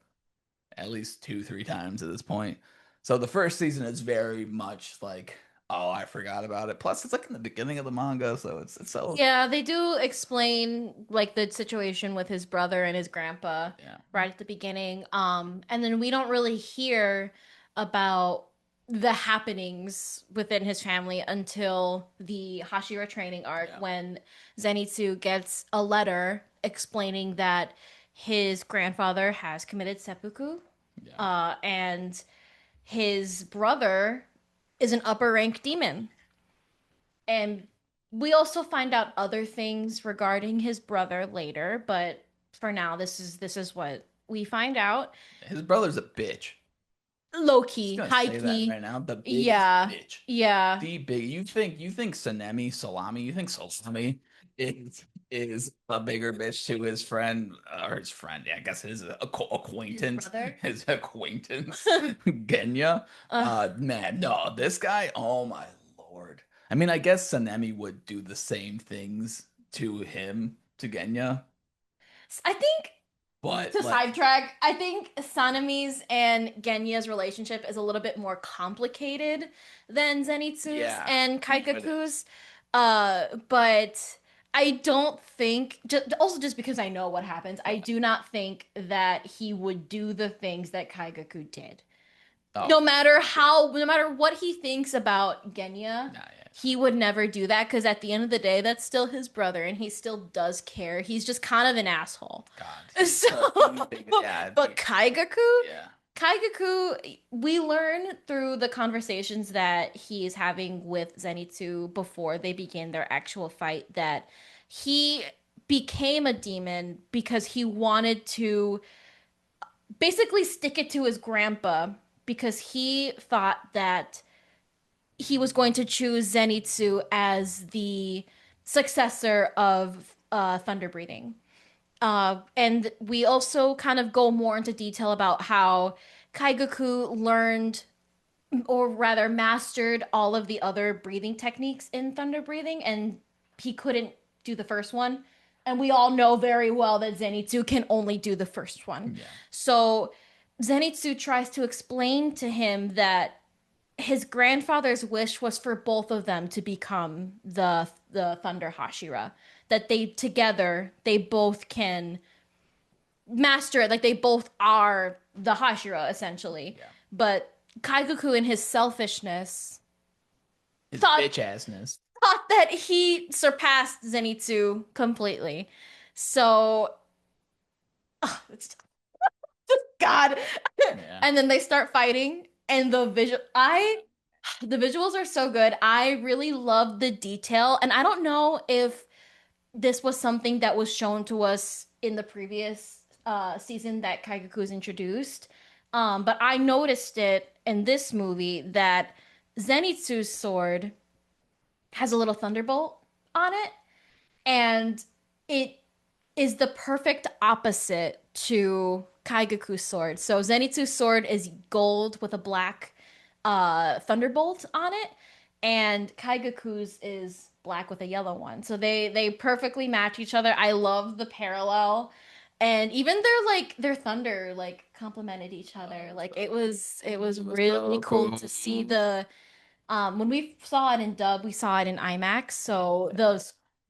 at least two, three times at this point. So the first season is very much like, oh, I forgot about it. Plus, it's like in the beginning of the manga, so it's so Yeah, they do explain like the situation with his brother and his grandpa yeah. right at the beginning. And then we don't really hear about the happenings within his family until the Hashira training arc Yeah. when Zenitsu gets a letter explaining that his grandfather has committed seppuku, Yeah. and his brother is an upper rank demon. And we also find out other things regarding his brother later, but for now, this is what we find out. His brother's a bitch. Low Just key, gonna high say that key. right now. The biggest Yeah. bitch. Yeah. The big you think Salami, you think Salami is a bigger bitch to his friend or his friend, yeah, I guess his His acquaintance, brother. his acquaintance, Genya. uh, Man, no, this guy, oh my Lord. I mean, I guess Sanemi would do the same things to him, to Genya, I think but to like, sidetrack, I think Sanami's and Genya's relationship is a little bit more complicated than Zenitsu's yeah, and it is. Kaikaku's. But I don't think, also just because I know what happens, I do not think that he would do the things that Kaigaku did. Oh, No matter what he thinks about Genya, nah, yeah. he would never do that because at the end of the day, that's still his brother and he still does care. He's just kind of an asshole. God, So, yeah, but yeah, Kaigaku, we learn through the conversations that he is having with Zenitsu before they begin their actual fight that he became a demon because he wanted to basically stick it to his grandpa because he thought that he was going to choose Zenitsu as the successor of Thunder Breathing. And we also kind of go more into detail about how Kaigaku learned, or rather mastered, all of the other breathing techniques in Thunder Breathing, and he couldn't do the first one. And we all know very well that Zenitsu can only do the first one. yeah. So Zenitsu tries to explain to him that his grandfather's wish was for both of them to become the Thunder Hashira. That they together they both can master it, like they both are the Hashira essentially. Yeah. But Kaigoku in his selfishness His thought bitch assness. thought that he surpassed Zenitsu completely. So it's God. Yeah. And then they start fighting and the visuals are so good. I really love the detail and I don't know if this was something that was shown to us in the previous season that Kaigaku's introduced. But I noticed it in this movie that Zenitsu's sword has a little thunderbolt on it, and it is the perfect opposite to Kaigaku's sword. So Zenitsu's sword is gold with a black thunderbolt on it, and Kaigaku's is black with a yellow one. So they perfectly match each other. I love the parallel. And even their thunder like complemented each other. Like it was It was really so cool cool. to see the when we saw it in dub, we saw it in IMAX. So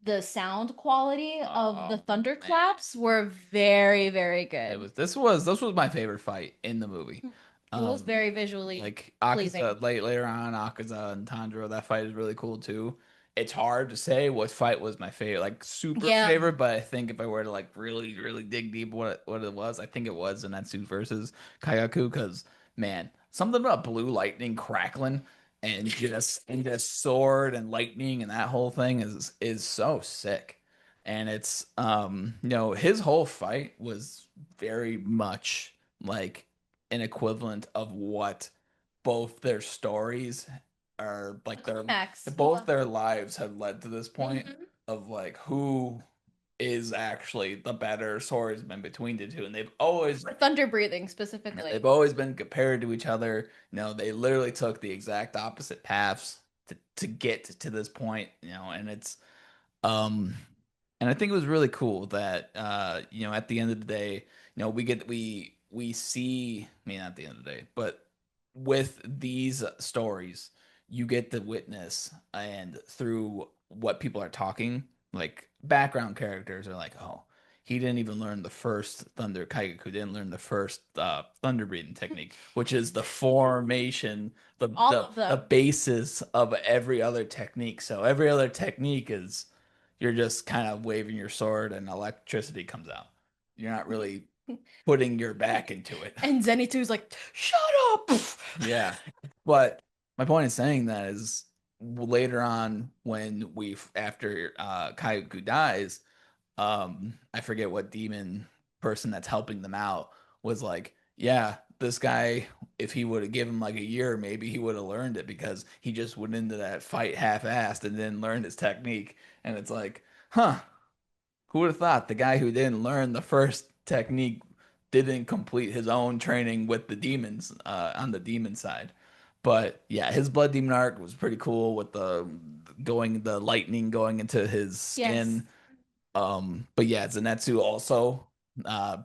the sound quality of the Oh man. thunderclaps were very, very It good. was this was my favorite fight in the movie. It was Um very visually like Akaza pleasing. later on, Akaza and Tanjiro, that fight is really cool too. It's hard to say what fight was my favorite, like super Yeah. favorite, but I think if I were to like really, really dig deep what it was, I think it was Zenitsu versus Kaigaku because man, something about blue lightning crackling and just sword and lightning and that whole thing is so sick. And it's his whole fight was very much like an equivalent of what both their stories are like their Max. both their lives have led to this point Mhm. of like who is actually the better swordsman between the two. And Thunder breathing specifically. they've always been compared to each other. They literally took the exact opposite paths to get to this point, and it's um and I think it was really cool that at the end of the day, we see, I mean, not at the end of the day, but with these stories, you get to witness and through what people are talking, like background characters are like, oh, he didn't even learn the first thunder Kaigaku didn't learn the first thunder breathing technique, which is the formation, the, All the of the them. basis of every other technique. So every other technique is you're just kind of waving your sword and electricity comes out. You're not really putting your back into it. And Zenitsu's like, shut up. Yeah. But my point in saying that is later on when after Kaiuku dies, I forget what demon person that's helping them out was like, yeah, this guy, if he would have given him like a year, maybe he would have learned it because he just went into that fight half-assed and then learned his technique. And it's like, huh, who would have thought the guy who didn't learn the first technique didn't complete his own training with the demons on the demon side? But yeah, his blood demon arc was pretty cool with the lightning going into his Yes. skin. But yeah, Zenitsu also uh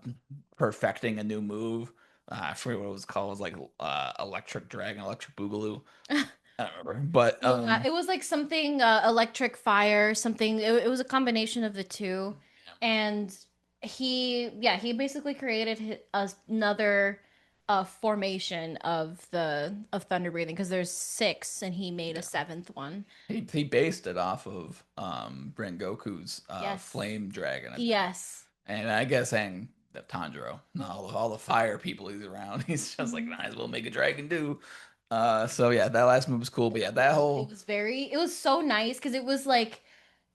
perfecting a new move. I forget what it was called. It was like electric dragon, electric boogaloo. I don't remember. But Yeah, it was like something electric fire, something it was a combination of the two. And he basically created another formation of thunder breathing because there's six and he made a yeah. seventh one. He based it off of Goku's Yes. flame dragon, I think. Yes. And I guess and the Tanjiro, all the fire people he's around, he's just like Mhm. might as well make a dragon do. So yeah, that last move was cool. But yeah, that whole It was so nice because it was like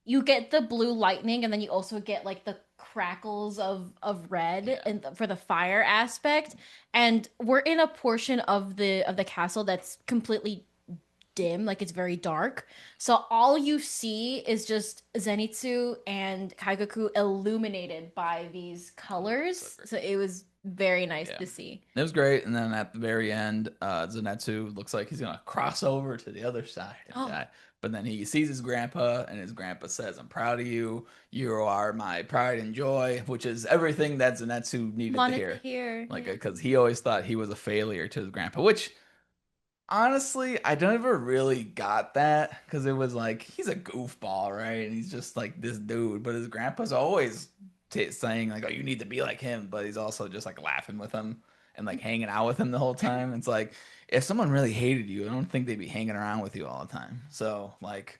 you get the blue lightning and then you also get like the crackles of red yeah, and for the fire aspect, and we're in a portion of the castle that's completely dim, like it's very dark, so all you see is just Zenitsu and Kaigaku illuminated by these so colors, great. so it was very nice Yeah. to see. It was great. And then at the very end, Zenitsu looks like he's gonna cross over to the other side and Oh, die. But then he sees his grandpa, and his grandpa says, "I'm proud of you. You are my pride and joy," which is everything that Zenitsu needed to wanted to hear. hear, Like, yeah. because he always thought he was a failure to his grandpa, which honestly, I never really got that because it was like he's a goofball, right? And he's just like this dude, but his grandpa's always saying like, "Oh, you need to be like him," but he's also just like laughing with him and like hanging out with him the whole time. It's like if someone really hated you, I don't think they'd be hanging around with you all the time. So like,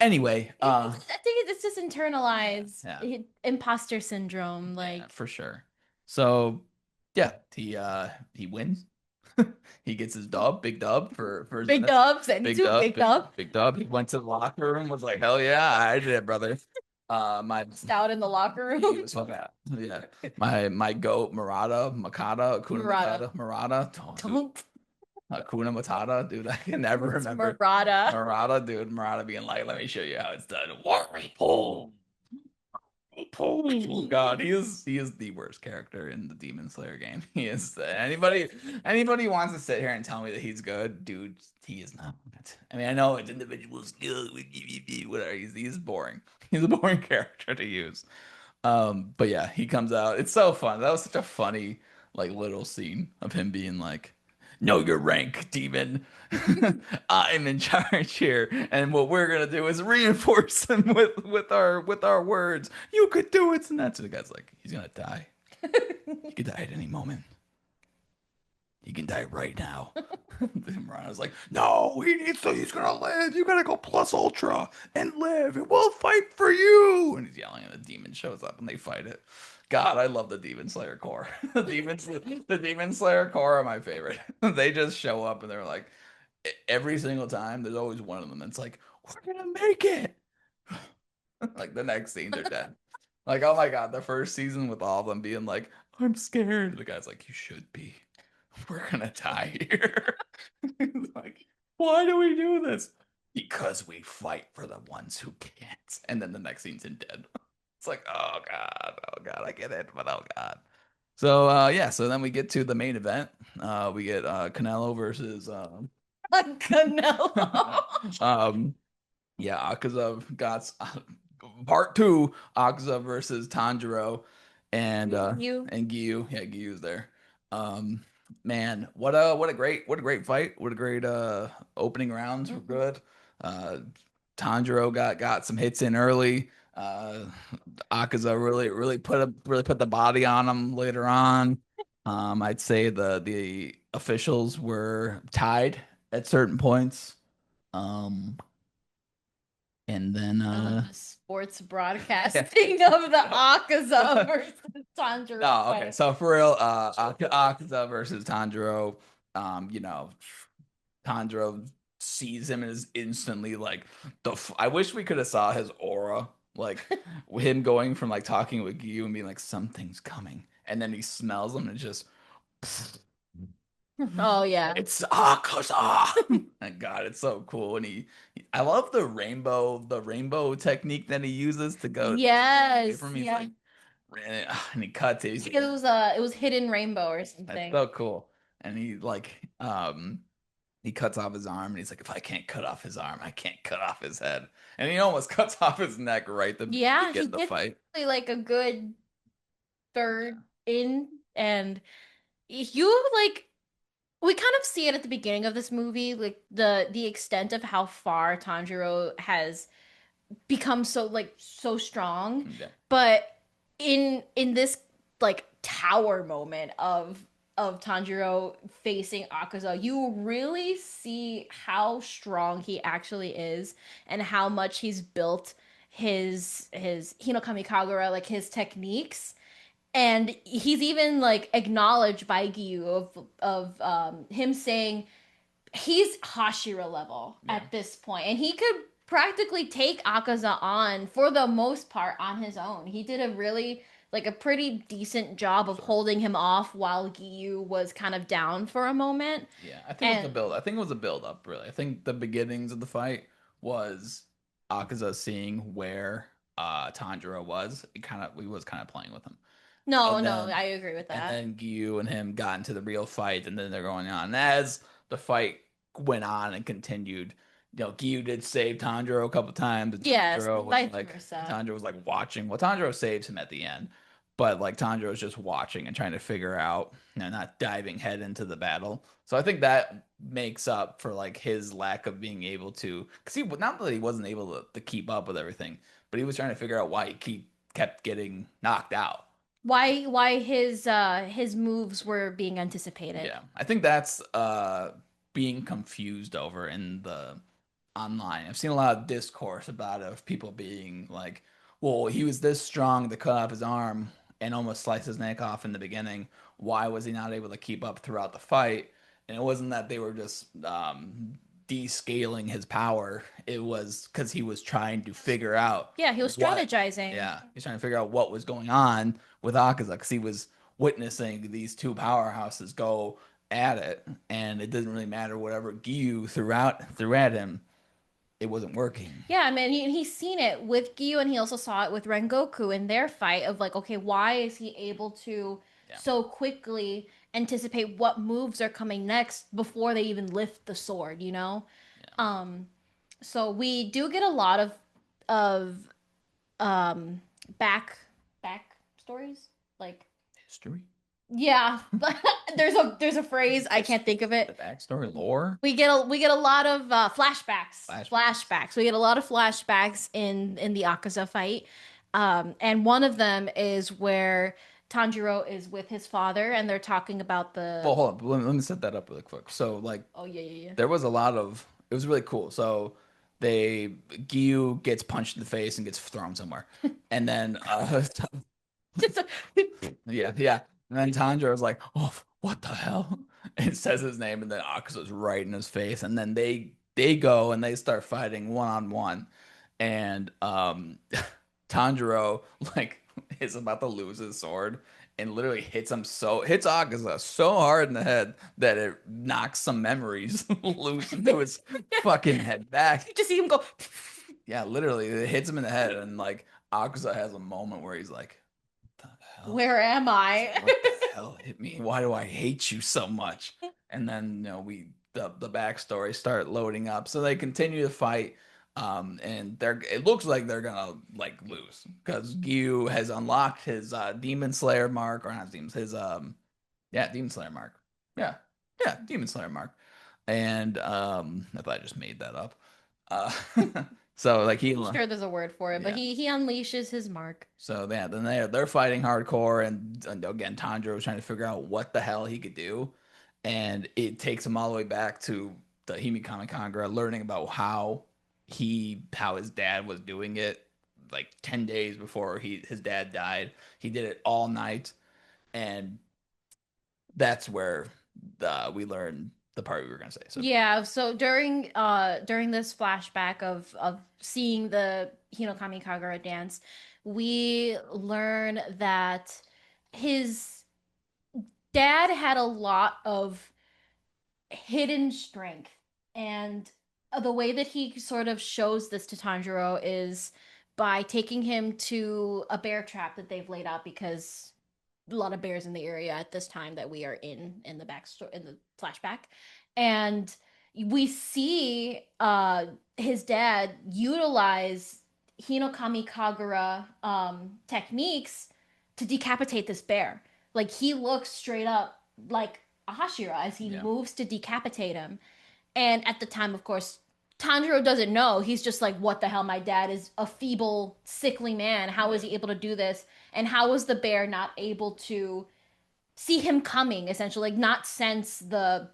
anyway, I think it's just internalized yeah, imposter syndrome, yeah, like for sure. So yeah, he wins. He gets his dub, big dub for big Zenith. dubs and Big two dub, big dub big dub. He went to the locker room, was like, hell yeah, I did it, brother. My stout in the locker he room. was fucking out. Yeah. My goat Akuna Murata. Murata. Oh, dude. Don't. Hakuna Matata, dude. I can never It's remember Murata. Murata, dude. Murata being like, let me show you how it's done. Pull. Oh God, he is the worst character in the Demon Slayer game. He is anybody who wants to sit here and tell me that he's good, dude. He is not. I mean, I know it's individual skill, whatever. He's boring. He's a boring character to use. But yeah, he comes out. It's so fun. That was such a funny like little scene of him being like, "Know your rank, demon. I'm in charge here, and what we're gonna do is reinforce them with our words. You could do it." And that's the guy's like, he's gonna die. He could die at any moment. He can die right now. Morano's like, no, he's gonna live. You gotta go plus ultra and live. And we'll fight for you. And he's yelling, and the demon shows up and they fight it. God, I love the Demon Slayer core. The Demon Slayer core are my favorite. They just show up and they're like, every single time, there's always one of them that's like, "We're gonna make it." Like the next scene, they're dead. Like, oh my God, the first season with all of them being like, "I'm scared." The guy's like, "You should be. We're gonna die here." He's like, why do we do this? Because we fight for the ones who can't. And then the next scene's in dead. It's like, oh God, I get it, but oh God. So yeah, so then we get to the main event. We get Canelo versus Canelo. um yeah, Akaza got part two, Akaza versus Tanjiro You. and Giyu. Yeah, Giyu's there. Um man, what a great fight. What a great opening rounds were Mhm. good. Uh Tanjiro got some hits in early. Akaza really put the body on him later on. I'd say the officials were tied at certain points. Um and then The sports yeah. broadcasting of the Akaza versus Tanjiro No, okay. fight. So for real, Akaza versus Tanjiro, you know, Tanjiro sees him and is instantly like I wish we could have saw his aura, like him going from like talking with you and being like something's coming, and then he smells them and just Oh yeah. it's Akaza. And God, it's so cool. And I love the rainbow technique that he uses to go away Yes, from me. He's yeah. like, and he cuts it. He's like, Because it was hidden rainbow or that's something. so cool. And he cuts off his arm and he's like, if I can't cut off his arm, I can't cut off his head. And he almost cuts off his neck right the Yeah, he begin the gets fight. like a good third in, and you like we kind of see it at the beginning of this movie, like the extent of how far Tanjiro has become so strong. Yeah, But in this like tower moment of Tanjiro facing Akaza, you really see how strong he actually is and how much he's built his Hinokami Kagura, like his techniques. And he's even like acknowledged by Giyu of him saying he's Hashira level yeah. at this point, and he could practically take Akaza on for the most part on his own. He did a really like a pretty decent job of Sure. holding him off while Giyu was kind of down for a moment. Yeah, I think it was the And build. I think it was a build up, really. I think the beginnings of the fight was Akaza seeing where Tanjiro was. He was kind of playing with him. no, And no, then I agree with and that. then Gyu and him got into the real fight, and then they're going on. And as the fight went on and continued, Gyu did save Tanjiro a couple times, and Yes, vice versa. Tanjiro was like watching. Well, Tanjiro saves him at the end, but like Tanjiro was just watching and trying to figure out, not diving head into the battle. So I think that makes up for like his lack of being able to, because he not that he wasn't able to keep up with everything, but he was trying to figure out why he kept getting knocked out. Why his moves were being anticipated. Yeah, I think that's being confused over in the online. I've seen a lot of discourse about it of people being like, "Well, he was this strong to cut off his arm and almost slice his neck off in the beginning. Why was he not able to keep up throughout the fight?" And it wasn't that they were just descaling his power. It was because he was trying to figure out Yeah, he was what, strategizing. yeah, he's trying to figure out what was going on with Akaza because he was witnessing these two powerhouses go at it, and it doesn't really matter whatever Giyu threw at him, it wasn't working. Yeah, I mean, he's seen it with Gyu, and he also saw it with Rengoku in their fight of like, okay, why is he able to Yeah, so quickly anticipate what moves are coming next before they even lift the sword, you know? yeah. Um, so we do get a lot of um back stories. Like, History, yeah, there's a phrase I can't think of the it. backstory, lore, We get a lot of flashbacks. flashbacks. Flashbacks. We get a lot of flashbacks in the Akaza fight. And one of them is where Tanjiro is with his father and they're talking about Well, the hold on. Let me set that up really quick. So, like, oh yeah, yeah, there was a lot of. It was really cool. So, Giyu gets punched in the face and gets thrown somewhere, and then yeah. yeah, yeah. And then Tanjiro was like, "Oh, what the hell?" It says his name, and then Akaza's right in his face, and then they go and they start fighting one on one, and Tanjiro like is about to lose his sword and literally hits Akaza so hard in the head that it knocks some memories loose into his fucking head back. You just see him go. Yeah, literally, it hits him in the head, and like Akaza has a moment where he's like, "What the hell? Where am I? What the hell hit me? Why do I hate you so much?" And then the backstory start loading up, so they continue to fight. And it looks like they're gonna like lose because Gyu has unlocked his Demon Slayer mark, or not Demon, his yeah, Demon Slayer mark. Yeah, yeah, Demon Slayer mark. And I thought I just made that up. Uh, so like he, I'm sure there's a word for it, but yeah. he unleashes his mark. So yeah, then they're fighting hardcore, and again Tanjiro was trying to figure out what the hell he could do, and it takes him all the way back to the Himikami Kagura, learning about how his dad was doing it, like 10 days before his dad died. He did it all night, and that's where we learn the part we were gonna say. So Yeah, so during this flashback of seeing the Hinokami Kagura dance, we learn that his dad had a lot of hidden strength. And the way that he sort of shows this to Tanjiro is by taking him to a bear trap that they've laid out because a lot of bears in the area at this time that we are in the backstory in the flashback. And we see his dad utilize Hinokami Kagura techniques to decapitate this bear. Like he looks straight up like Ahashira as he yeah, moves to decapitate him. And at the time, of course, Tanjiro doesn't know. He's just like, what the hell? My dad is a feeble, sickly man. How is he able to do this? And how was the bear not able to see him coming, essentially, like not sense the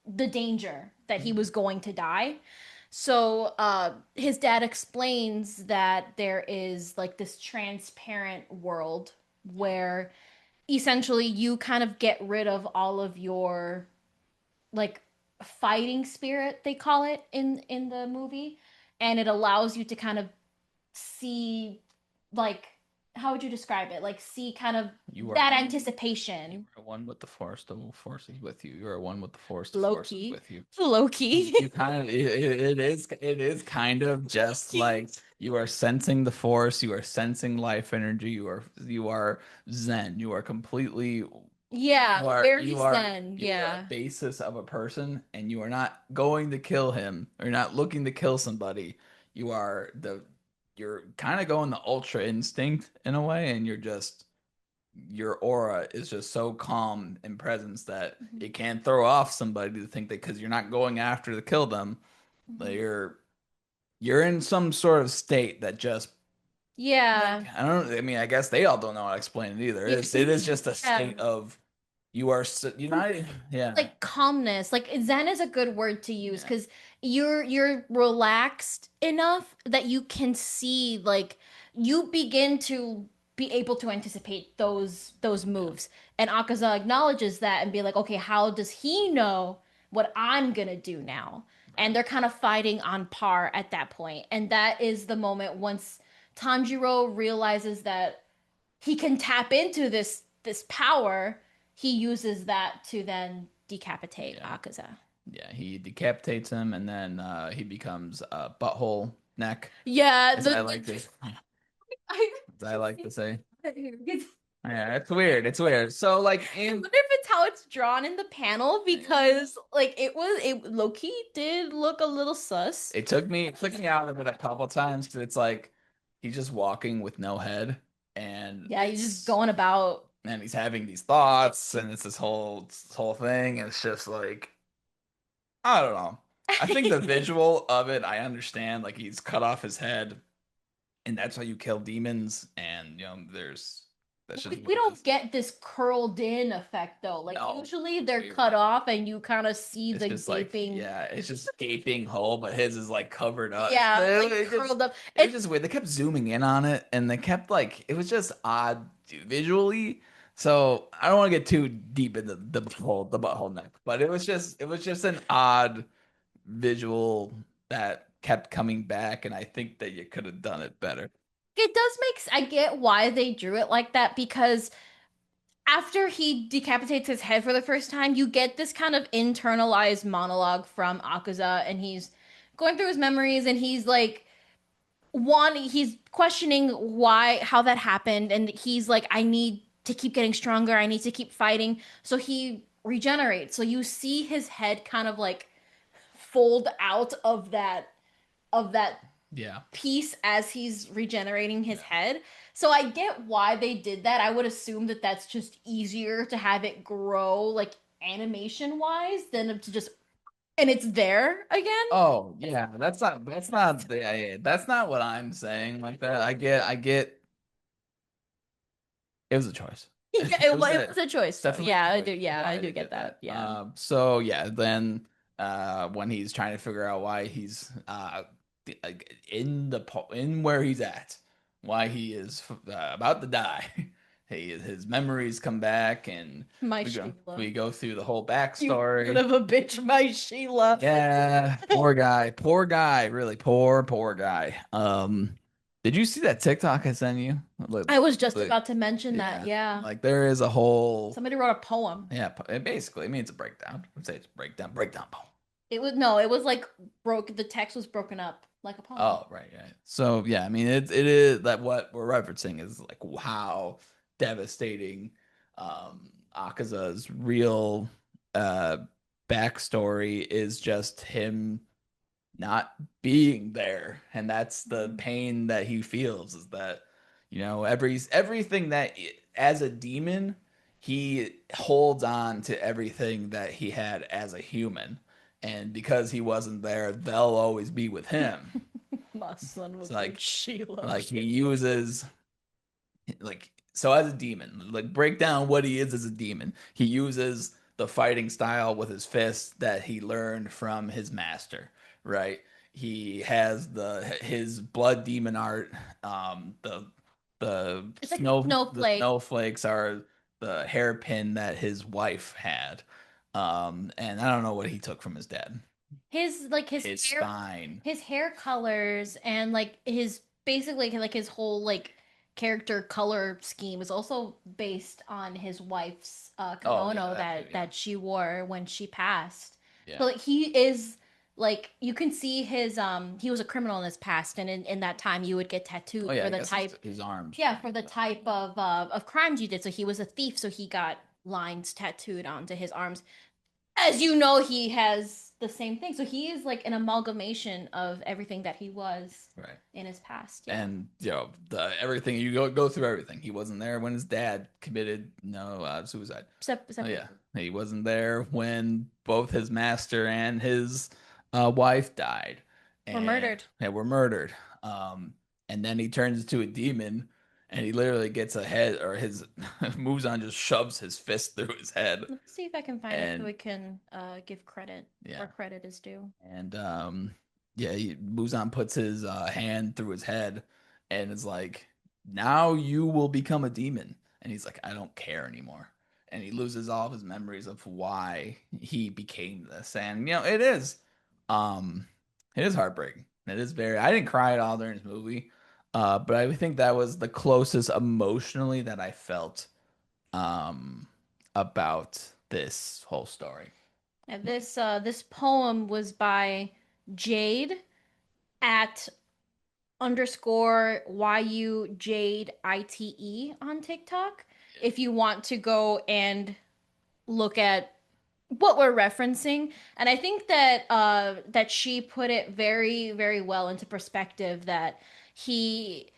danger that he was going to die? So his dad explains that there is like this transparent world where essentially you kind of get rid of all of your like fighting spirit, they call it in the movie, and it allows you to kind of see, like, how would you describe it, like see kind of you are that you anticipation. are one with the force. The force is with you. You are one with the force. The force is Loki. with you. Loki. You kind of it is kind of just like you are sensing the force, you are sensing life energy, you are zen, you are completely Yeah, very you are zen. you are a Yeah. basis of a person, and you are not going to kill him, or you're not looking to kill somebody. You're kind of going the ultra instinct in a way, and your aura is just so calm in presence that Mhm. it can throw off somebody to think that because you're not going after to kill them, that Mhm. you're in some sort of state that just like Yeah. I don't I mean I guess they all don't know how to explain it either. It is just a Yeah. state of you're not yeah, Like calmness. Like zen is a good word to use yeah, because you're relaxed enough that you can see, like, you begin to be able to anticipate those yeah, moves. And Akaza acknowledges that and be like, okay, how does he know what I'm gonna do now? And right, they're kind of fighting on par at that point. And that is the moment once Tanjiro realizes that he can tap into this power, he uses that to then decapitate yeah, Akaza. yeah. He decapitates him, and then he becomes butthole neck, Yeah, as I like to I, as I like to say. I Yeah, it's weird. It's weird. So like wonder in if it's how it's drawn in the panel because like it Loki did look a little sus. it took me out of it a couple times because it's like he's just walking with no head, and Yeah, he's just going about. he's having these thoughts, and it's this whole thing, and it's just like I don't know. I think the visual of it, I understand. Like he's cut off his head, and that's how you kill demons, and that's just We what it don't is. get this curled in effect though. Like No, usually they're weird. cut off and you kind of see It's the just like, gaping. yeah, it's just gaping hole, but his is like covered up. Yeah, It, like it just, curled up. it was just weird. They kept zooming in on it, and they kept like, it was just odd visually. So I don't want to get too deep into the butthole neck, but it was just an odd visual that kept coming back, and I think that you could have done it better. It does I get why they drew it like that because after he decapitates his head for the first time, you get this kind of internalized monologue from Akaza, and he's going through his memories, and he's like, he's questioning how that happened, and he's like, I need to keep getting stronger, I need to keep fighting. So he regenerates. So you see his head kind of like fold out of that Yeah. piece as he's regenerating his Yeah. head. So I get why they did that. I would assume that that's just easier to have it grow like animation wise than to just and it's there again. Oh, yeah. That's not what I'm saying like that. I get it was a choice. Yeah, It was it was a choice it's though. definitely a choice. Yeah, I I do did get get that. that. Yeah. So yeah, then when he's trying to figure out why he's in where he's at, why he is about to die. His memories come back, and My we Sheila. go through the whole You son backstory. of a bitch, my Sheila. Yeah, poor guy, really poor guy. Did you see that TikTok I sent you? Look, I was just look, about to mention that. yeah, Yeah. like there is a whole, Somebody wrote a poem. yeah, it basically, I mean, it's a breakdown. I'd say it's a breakdown poem. It was no, it was like the text was broken up like a poem. Oh, right, right. So yeah, I mean, it is that what we're referencing is like how devastating Akaza's real uh backstory is just him not being there, and that's the Mhm. pain that he feels, is that everything that as a demon he holds on to everything that he had as a human, and because he wasn't there they'll always be with him. My son It's was named like Sheila. like he uses like so as a demon, like break down what he is as a demon. He uses the fighting style with his fists that he learned from his master, right? He has his blood demon art. It's like a The snowflake. snowflakes are the hairpin that his wife had. And I don't know what he took from his dad. His like His spine. his hair colors and like his basically like his whole like character color scheme is also based on his wife's Oh yeah, kimono that too. Yeah, that she wore when she passed. yeah. So like he is like you can see his he was a criminal in his past, and in that time you would get Oh tattooed yeah, for I the guess type, his arms. yeah, for the type of crimes you did. So he was a thief, so he got lines tattooed onto his arms. As you know, he has the same thing. So he is like an amalgamation of everything that he was Right. in his past. Yeah. And the everything you go through everything. He wasn't there when his dad committed suicide. Oh yeah, Seppuku. he wasn't there when both his master and his wife died, Were and murdered. they were murdered. Um, and then he turns into a demon, and he literally gets a head, or his Muzan just shoves his fist through his head, Let's see if I can find it so and we can give credit yeah, where credit is due. and yeah, Muzan puts his hand through his head, and is like, "Now you will become a demon." And he's like, "I don't care anymore." And he loses all of his memories of why he became this. And um, it is heartbreaking. It is very. I didn't cry at all during this movie, but I think that was the closest emotionally that I felt um about this whole story. And this poem was by Jade at underscore YU Jade ITE on TikTok. Yeah. If you want to go and look at what we're referencing, and I think that that she put it very very well into perspective, that he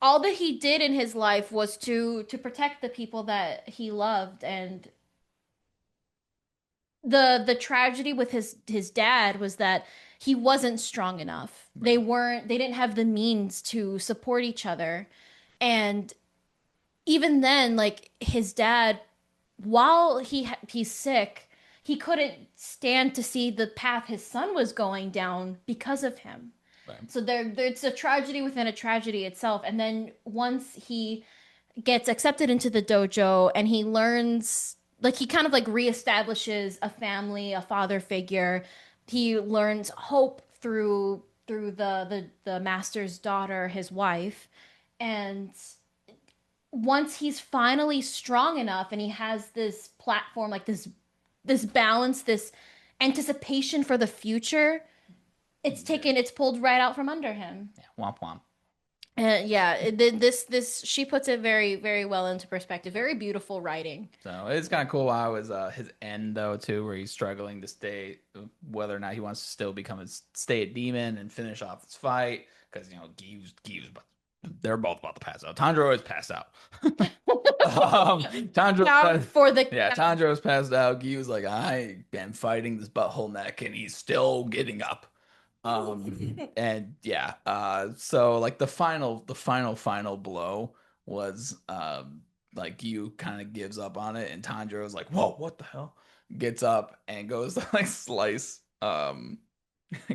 all that he did in his life was to protect the people that he loved, and the tragedy with his dad was that he wasn't strong enough. Right. They didn't have the means to support each other, and even then like his dad, while he's sick, he couldn't stand to see the path his son was going down because of him. Right. So it's a tragedy within a tragedy itself. And then once he gets accepted into the dojo and he learns like he kind of like reestablishes a family, a father figure. He learns hope through the master's daughter, his wife. And once he's finally strong enough and he has this platform, like this balance, this anticipation for the future, Yeah. it's pulled right out from under him. Yeah. Womp womp. Yeah, this she puts it very well into perspective. Very beautiful writing. So it's kind of cool how his end though too, where he's struggling to stay whether or not he wants to still become a stay a demon and finish off this fight because Gyu's but they're both about to pass out. Tanjiro is passed out. Now Tanjiro for the yeah, Tanjiro's passed out. Gyu's like I am fighting this butthole neck and he's still getting up. And yeah, so like the final blow was like you kind of gives up on it, and Tanjiro's like, "Whoa, what the hell?" Gets up and goes to like slice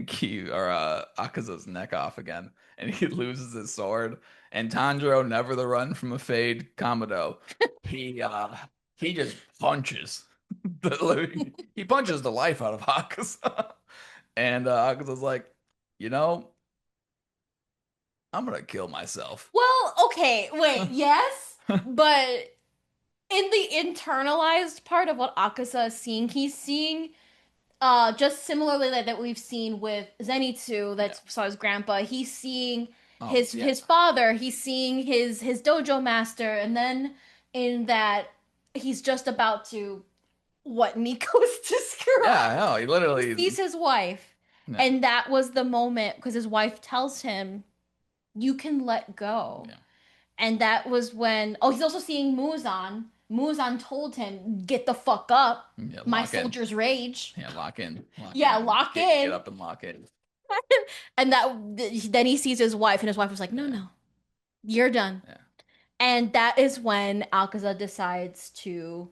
Kyu or Akaza's neck off again, and he loses his sword. And Tanjiro, never the run from a fade, Kamado, he uh he just punches he punches the life out of Akaza. And Akaza's like, you know, I'm gonna kill myself. Well, okay, wait, yes, but in the internalized part of what Akaza is seeing, he's seeing just similarly that we've seen with Zenitsu Yeah. that saw his grandpa, he's seeing Oh, yeah. his father, he's seeing his dojo master, and then in that he's just about to what Nico's Yeah, described. no, he He literally sees his wife, yeah. and that was the moment because his wife tells him, "You can let go." Yeah. And that was when, oh, he's also seeing Muzan. Muzan told him, "Get the fuck up. Yeah, My lock in. soldier's rage." Yeah, lock in. Lock Yeah, in. lock Get in. up and lock in. And that then he sees his wife, and his wife was like, "No, Yeah. no, you're done." Yeah. And that is when Alcazar decides to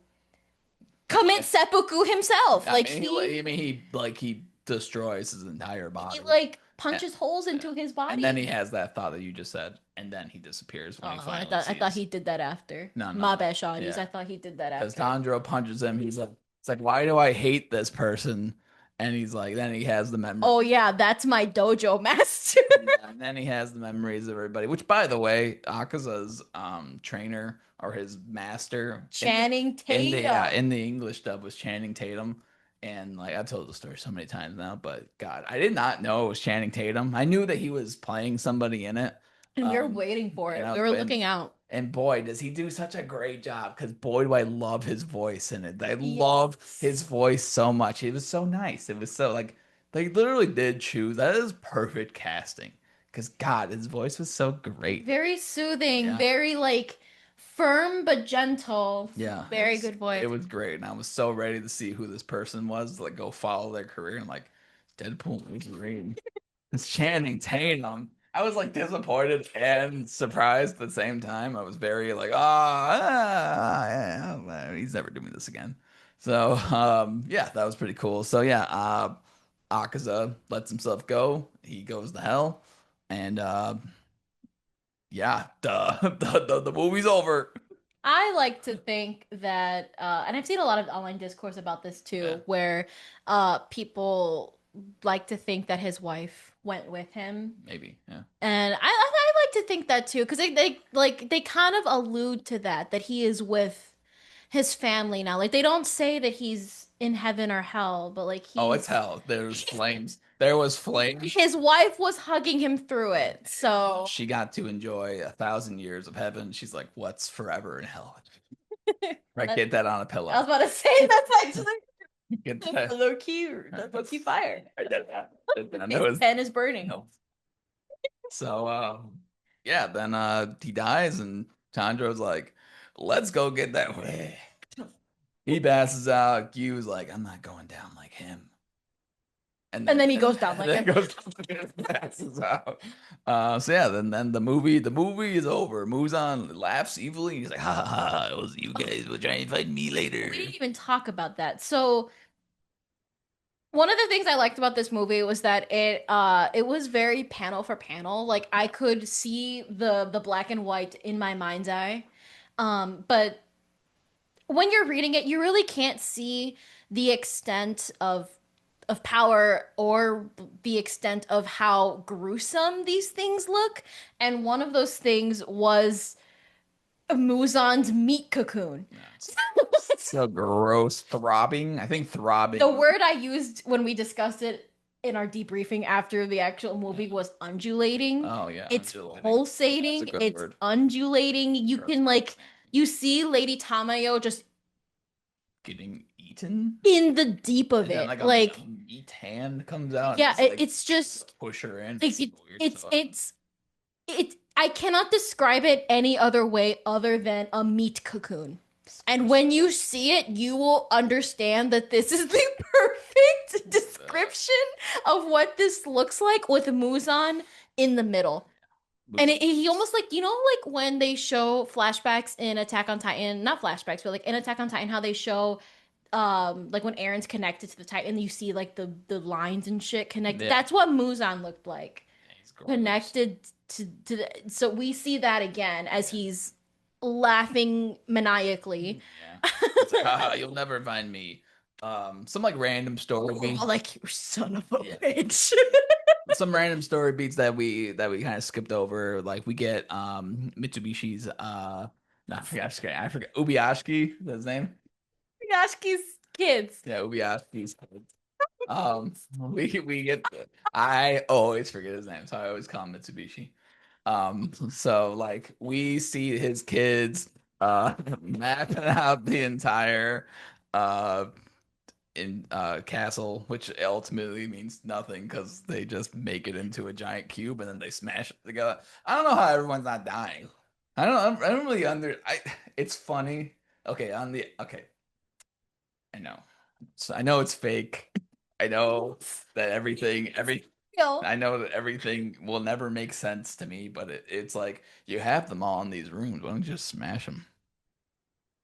I commit mean, seppuku himself. I Like mean, he destroys his entire he body. like And, punches holes yeah. into his And then he body. has that thought that you just said, and then he disappears when he Oh, finally I thought sees. he did that after. No, no, My no. bad, Shawnees. Yeah. I thought he did that Because after. Tanjiro punches him. He's like, it's like, why do I hate this person? And he's like, then he has the memory. Oh yeah, that's my dojo master. Yeah, and then he has the memories of everybody. Which, by the way, Akaza's trainer or his master Channing in Tatum. the English dub was Channing Tatum. And like I've told the story so many times now, but God, I did not know it was Channing Tatum. I knew that he was playing somebody in it. And we were Um, waiting for and it. I, We were and looking out. and boy, does he do such a great job because boy, do I love his voice in it. I love Yes. his voice so much. It was so nice. It was so like they literally did choose. That is perfect casting because God, his voice was so great. Very soothing, Yeah, very like firm but gentle. yeah, Very good it voice. was great, and I was so ready to see who this person was, to, like go follow their career and like Deadpool Wolverine. It's Channing Tatum. I was like disappointed and surprised at the same time. I was very like, yeah, he's never doing this again. So, yeah, that was pretty cool. So yeah, Akaza lets himself go. He goes to hell, and yeah, the movie's over. I like to think that, and I've seen a lot of online discourse about this Yeah, too, where people like to think that his wife went with him. maybe. Yeah. And I like to think that too, because they kind of allude to that he is with his family now. Like they don't say that he's in heaven or hell, but like Oh, it's he's hell. There's flames. There was flames. his wife was hugging him through it. So She got to enjoy 1,000 years of heaven. She's like, what's forever in hell? Right, that, get that on a I was pillow. about to say that's actually Get the that. low key fire. And it His was, pen is you burning. know, so yeah, then he dies and Tanjiro's like, let's go get that way. He passes out. Gyu's like, I'm not going down like him. And And then then he goes down like then him. goes passes out. So yeah, then the movie is over. Muzan laughs evilly. He's like, ha ha ha! It was you guys will try and fight me later. We didn't even talk about that. So one of the things I liked about this movie was that it was very panel for panel. Like I could see the black and white in my mind's eye. But when you're reading it, you really can't see the extent of power or the extent of how gruesome these things look. And one of those things was Muzan's meat cocoon. Yeah, it's so gross. Throbbing. I think The throbbing. word I used when we discussed it in our debriefing after the actual movie was undulating. Oh yeah, It's undulating. That's a pulsating, good it's word. undulating. You Gross. can like you see Lady Tamayo just Getting eaten, in the deep of and then it. like a Like, meat hand comes out and yeah, just like it's just push her in. like It's weird stuff. it I cannot describe it any other way other than a meat cocoon. And Disgusting. when you see it, you will understand that this is the perfect Uh, description of what this looks like with Muzan in the middle. And he almost like, like when they show flashbacks in Attack on Titan, not flashbacks, but like in Attack on Titan, how they show like when Aaron's connected to the Titan, you see like the lines and shit connected. yeah, That's what Muzan looked like he's gross. connected to so we see that again as Yeah, he's laughing maniacally. yeah. It's like, haha, you'll never find me. Some like random story beats. Like, you son of a Yeah. bitch. Some random story beats that we kind of skipped over. Like we get Mitsubishi's no, I forgot Ubiyashiki, that's his name. Yashki's kids. Yeah, Ubiyashi's we get I always forget his name, so I always call him Mitsubishi. So like we see his kids mapping out the entire uh in castle, which ultimately means nothing because they just make it into a giant cube and then they smash it together. I don't know how everyone's not dying. I don't really it's funny. Okay, I know. So I know it's fake. I know that Yo, I know that everything will never make sense to me, but it's like you have them all in these rooms. Why don't you just smash them?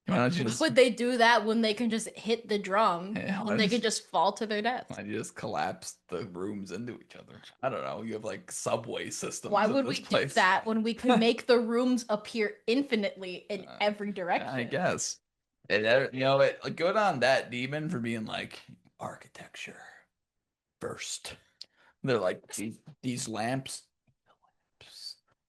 Why don't you just would they do that when they can just hit the drum? yeah, When they could just fall to their deaths? why don't you just collapse the rooms into each other? I don't know. You have like subway Why systems in would this we do place. that when we could make the rooms appear infinitely in Uh, every I direction? guess. Like, good on that demon for being like architecture first. They're like these lamps.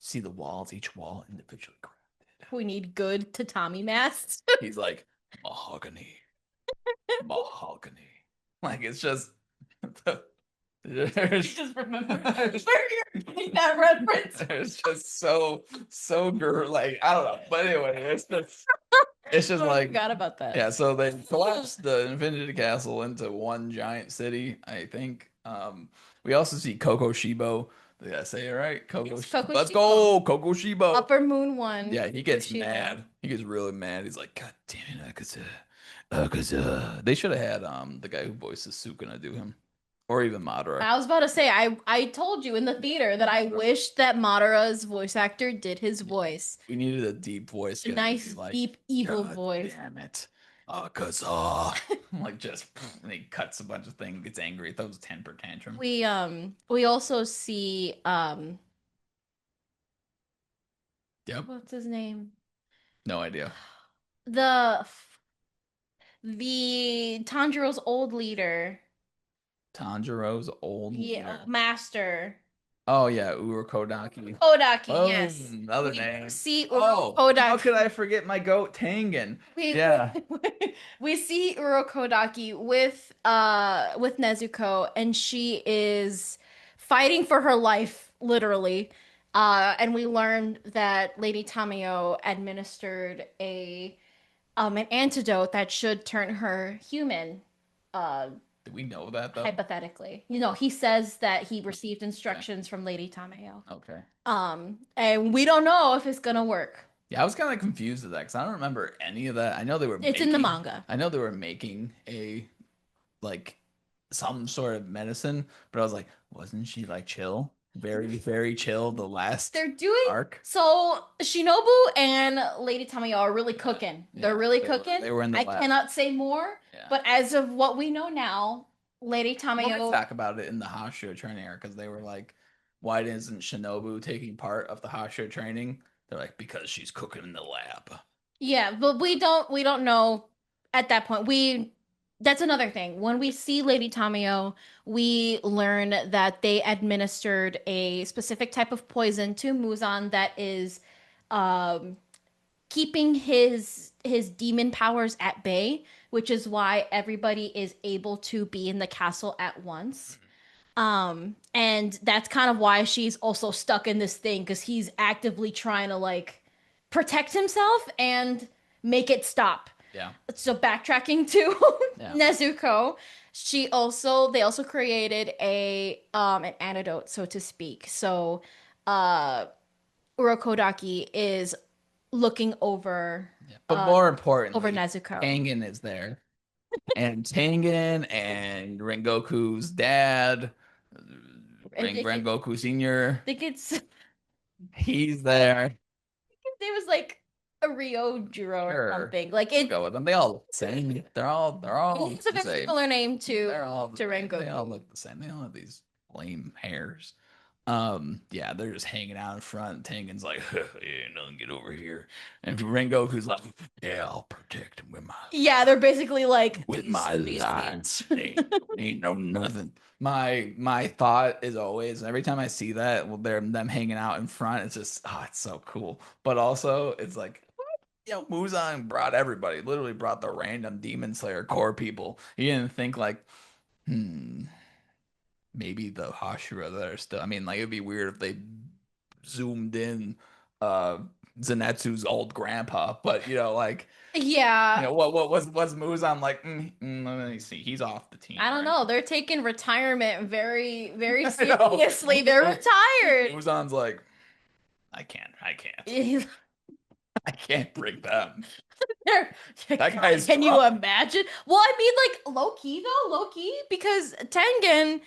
See the walls, each wall individually crafted. We need good tatami mats. He's like mahogany, mahogany. Like it's just there's Just remember where you're getting that reference. there's just so like I don't know. But anyway, it's just I like forgot about that. yeah. So they collapsed the Infinity Castle into one giant city, I think. We also see Coco Shibo. Did I say it right? It's Let's Kokushibo. go, Coco Shibo. Upper Moon One. Yeah, he gets Kokushibo. mad. He gets really mad. He's like, God damn it, Akaza. They should have had the guy who voices Sukuna do him, or even Madara. I was about to say, I told you in the theater that I wish that Madara's voice actor did his Yeah. voice. We needed a deep voice A guy to be nice, like, deep, evil God voice. damn it, Akaza. Like just, and he cuts a bunch of things, gets angry, throws a temper tantrum. We also see Yep, what's his name? no idea. The the Tanjiro's old leader. Tanjiro's old Yeah, leader. master. Oh yeah, Urokodaki. Kodaki, Oh, yes. another We name. see Oh, how could Urokodaki. I forget my goat Tengen? We Yeah. we see Urokodaki with Nezuko, and she is fighting for her life, literally. And we learned that Lady Tamayo administered a an antidote that should turn her human. Uh, Did we know that though? Hypothetically, he says that he Okay. received instructions from Lady Tamayo. Okay. And we don't know if it's gonna work. Yeah, I was kind of confused with that because I don't remember any of that. I know they were It's in the making. manga. I know they were making a like some sort of medicine, but I was like, wasn't she like chill? Very, very chill the last They're doing arc. so Shinobu and Lady Tamayo are really Yeah. cooking. They're Yeah. really They were, cooking. they were in the I lab. cannot say more, Yeah. but as of what we know now, Lady Well, they Tamayo, talk about it in the Hashira training arc because they were like, why isn't Shinobu taking part of the Hashira training? They're like, because she's cooking in the lab. Yeah, but we don't know at that point. That's another thing. When we see Lady Tamio, we learn that they administered a specific type of poison to Muzan that is um keeping his demon powers at bay, which is why everybody is able to be in the castle at once. And that's kind of why she's also stuck in this thing because he's actively trying to like protect himself and make it stop. Yeah. So backtracking to Yeah. Nezuko, they also created a an antidote, so to speak. So uh Urokodaki is looking Yeah. But more over importantly, Nezuko. Tengen is there. And Tengen and Rengoku's dad, I think Rengoku Sr., it's he's there. it was like a Ryojuro or Sure. something. Like We'll it go with them. They all look the same. They're all it's a the very same. similar name They're all the to same. They all Rengoku. look the same. They all have these lame hairs. Yeah, they're just hanging out in front. Tengen's like, yeah, no, get over here. And Rengoku's like, yeah, I'll protect him Yeah, they're basically like with these my space lines. beings. Ain't no nothing. My thought is always every time I see that, well, they're them hanging out in front, it's just it's so cool. But also it's like Muzan brought everybody, literally brought the random Demon Slayer core people. He didn't think like, hmm, maybe the Hashira that are still. I mean, like it'd be weird if they zoomed in uh Zenitsu's old grandpa, but like Yeah, what was Muzan like? Let me see. He's off the team, I don't right? know. They're taking retirement very, very I know. seriously. They're retired. Muzan's like, I can't, They're, I can't bring them. That God, guy's can you strong. imagine? Well, I mean, like low key though, low key, because Tengen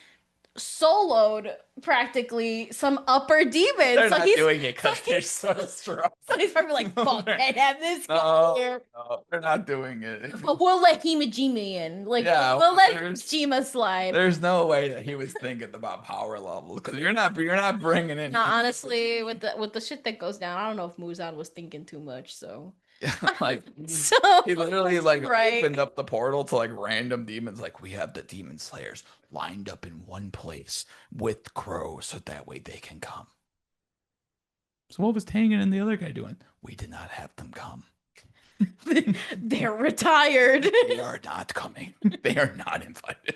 soloed practically some upper demons. They're So not he's doing it so because they're he's so strong. so he's probably like, fuck, They're- can't have this guy no, here. no, they're not doing it. But we'll let Himajima in. Like Yeah, we'll let there's Himajima slide. there's no way that he was thinking about power level because you're not bringing in Now, honestly, with the shit that goes down, I don't know if Muzan was thinking too much. So, like so he literally like right. opened up the portal to like random demons. Like we have the demon slayers lined up in one place with Crow, so that way they can come. So what was Tangen and the other guy doing? We did not have them come. They're retired. They are not coming. They are not invited.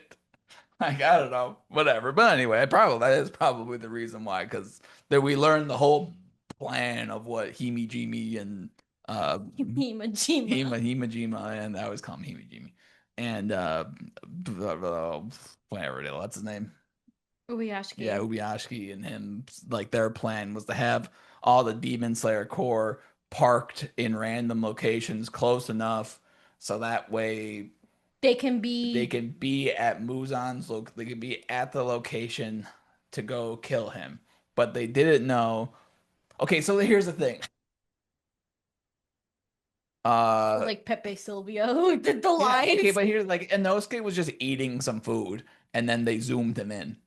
Like I don't know, whatever. But anyway, that is probably the reason why, because that we learned the whole plan of what Himijimi and uh Himajima. Himajima, and I always call him Himijimi, and whatever it is, what's his name? Yeah, Uyashiki. Ubiyashiki and him, like their plan was to have all the Demon Slayer core parked in random locations close enough so that way They can they be can be at Muzan's look they can be at the location to go kill him. But they didn't know. Okay, so here's the thing. Uh like Pepe Silvia who did the yeah, okay, lines. but here's like Inosuke was just eating some food and then they zoomed him in.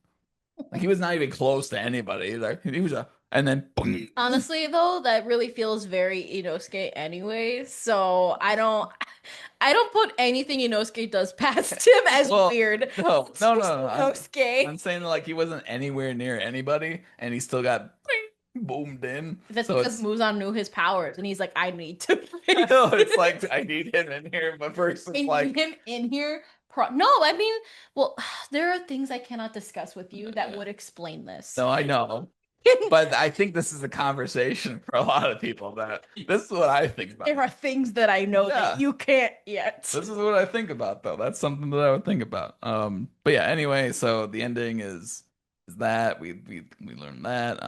Like he was not even close to anybody. Like he was a and then boom. Honestly, though, that really feels very Inosuke anyway. So I don't put anything Inosuke does past him as Well, weird. no, It's no, no, just no. Inosuke. I'm saying like he wasn't anywhere near anybody and he still got boomed in. That's So because it's Muzan knew his powers, and he's like, I need to I fix know it's this. like I need him in here, but first I it's need like him in here. No, I mean, well, there are things I cannot discuss with you that yeah. would explain this. No, I know. But I think this is a conversation for a lot of people that this is what I think about. There are things that I know that Yeah. you can't yet. This is what I think about though. That's something that I would think about. But yeah, anyway, so the ending is that we learned that.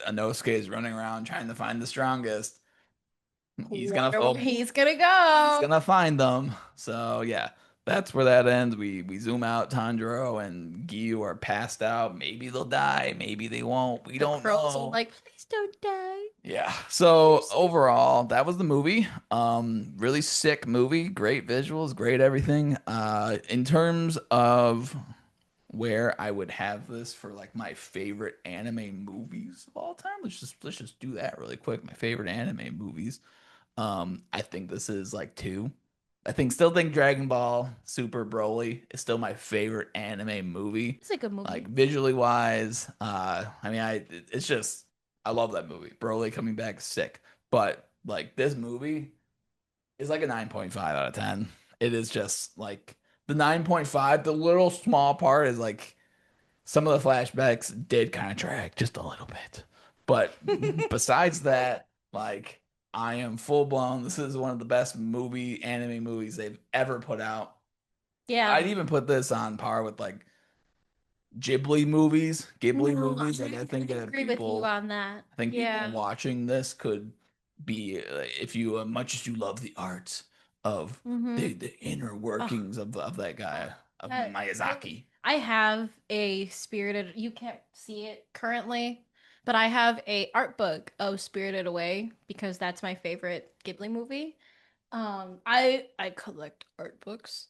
Inosuke is running around trying to find the strongest. He's gonna Wonder where fall. he's gonna He's go. gonna find them. So yeah, that's where that ends. We zoom out. Tanjiro and Gyu are passed out. Maybe they'll die. Maybe they won't. We The don't crows are know. like, please don't die. Yeah. They're So so overall, that was the movie. Really sick movie. Great visuals. Great everything. In terms of where I would have this for like my favorite anime movies of all time, let's just do that really quick. My favorite anime movies. I think this is like two. Still think Dragon Ball Super Broly is still my favorite anime movie. It's a good Like movie. visually wise, I mean, it's just I love that movie. Broly coming back is sick, but like this movie is like a 9.5 out of 10. It is just like the 9.5. The little small part is like some of the flashbacks did kind of drag just a little bit. But besides that, like I am full blown. This is one of the best anime movies they've ever put out. Yeah. I'd even put this on par with like Ghibli No, movies. Like I think I that agree with you people, on that. I think people Yeah. watching this could be, if you, much as you love the art of Mm-hmm. the inner Oh, workings of that guy of that Miyazaki. I have a Spirited. You can't see it currently, but I have a art book of Spirited Away because that's my favorite Ghibli movie. I collect art books.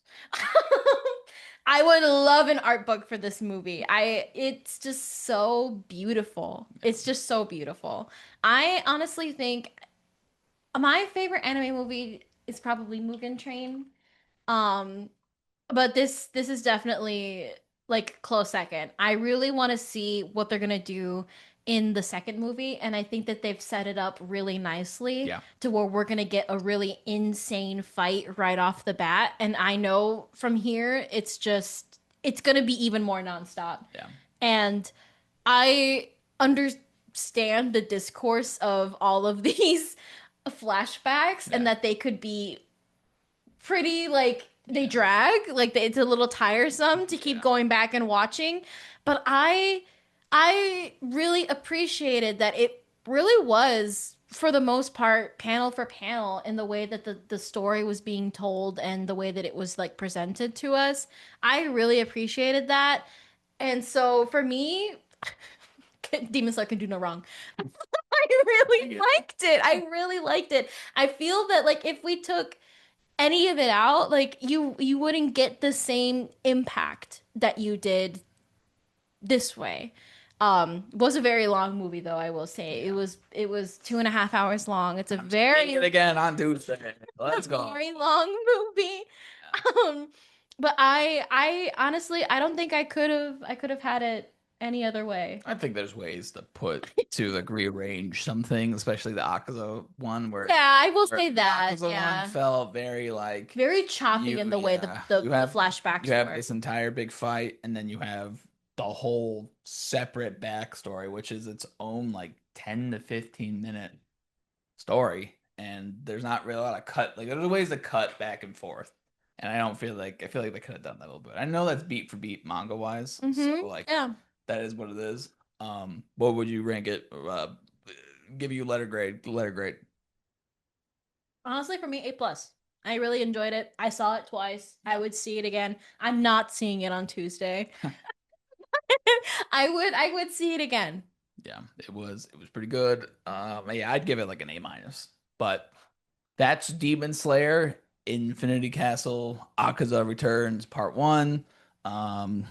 I would love an art book for this movie. It's just so beautiful. It's just so beautiful. I honestly think my favorite anime movie is probably Mugen Train. Um, but this is definitely like close second. I really want to see what they're gonna do in the second movie, and I think that they've set it up really nicely Yeah, to where we're gonna get a really insane fight right off the bat. And I know from here it's gonna be even more nonstop. yeah, And I understand the discourse of all of these flashbacks and yeah, that they could be pretty like they yeah, drag it's a little tiresome to keep yeah. going back and watching, but I really appreciated that it really was for the most part panel for panel in the way that the story was being told and the way that it was like presented to us. I really appreciated that. And so for me, Demon Slayer can do no wrong. I I really get it. liked it. I really liked it. I feel that like if we took any of it out, like you wouldn't get the same impact that you did this way. It was a very long movie though, I will say. Yeah. It was 2.5 hours long. It's a I'm seeing very it again on Tuesday. Let's go. very long movie. Yeah. Um, but I honestly I don't think I could have had it any other way. I think there's ways to put to like rearrange some things, especially the Akaza one Yeah, I will where say the that. Akaza one Yeah. felt very like Very choppy in the way the yeah, the, the you flashbacks have were. this entire big fight and then you have the whole separate backstory, which is its own like 10 to 15 minute story. And there's not really a lot of cut. Like there's ways to cut back and forth. And I feel like they could have done that a little bit. I know that's beat for beat manga wise. So Mm-hmm. like Yeah. that is what it is. What would you rank it? Give you letter grade. Letter grade. Honestly, for me, A plus. I really enjoyed it. I saw it twice. I would see it again. I'm not seeing it on Tuesday. I would see it again. Yeah, it was pretty good. Yeah, I'd give it like an A minus. But that's Demon Slayer, Infinity Castle, Akaza Returns, Part One. Um,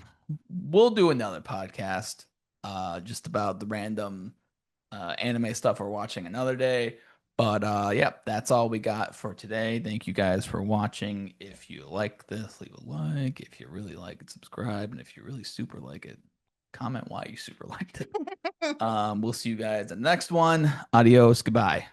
we'll do another podcast, just about the random anime stuff we're watching another day. But yeah, that's all we got for today. Thank you guys for watching. If you like this, leave a like. If you really like it, subscribe. And if you really super like it, comment why you super liked it. We'll see you guys in the next one. Adios. Goodbye.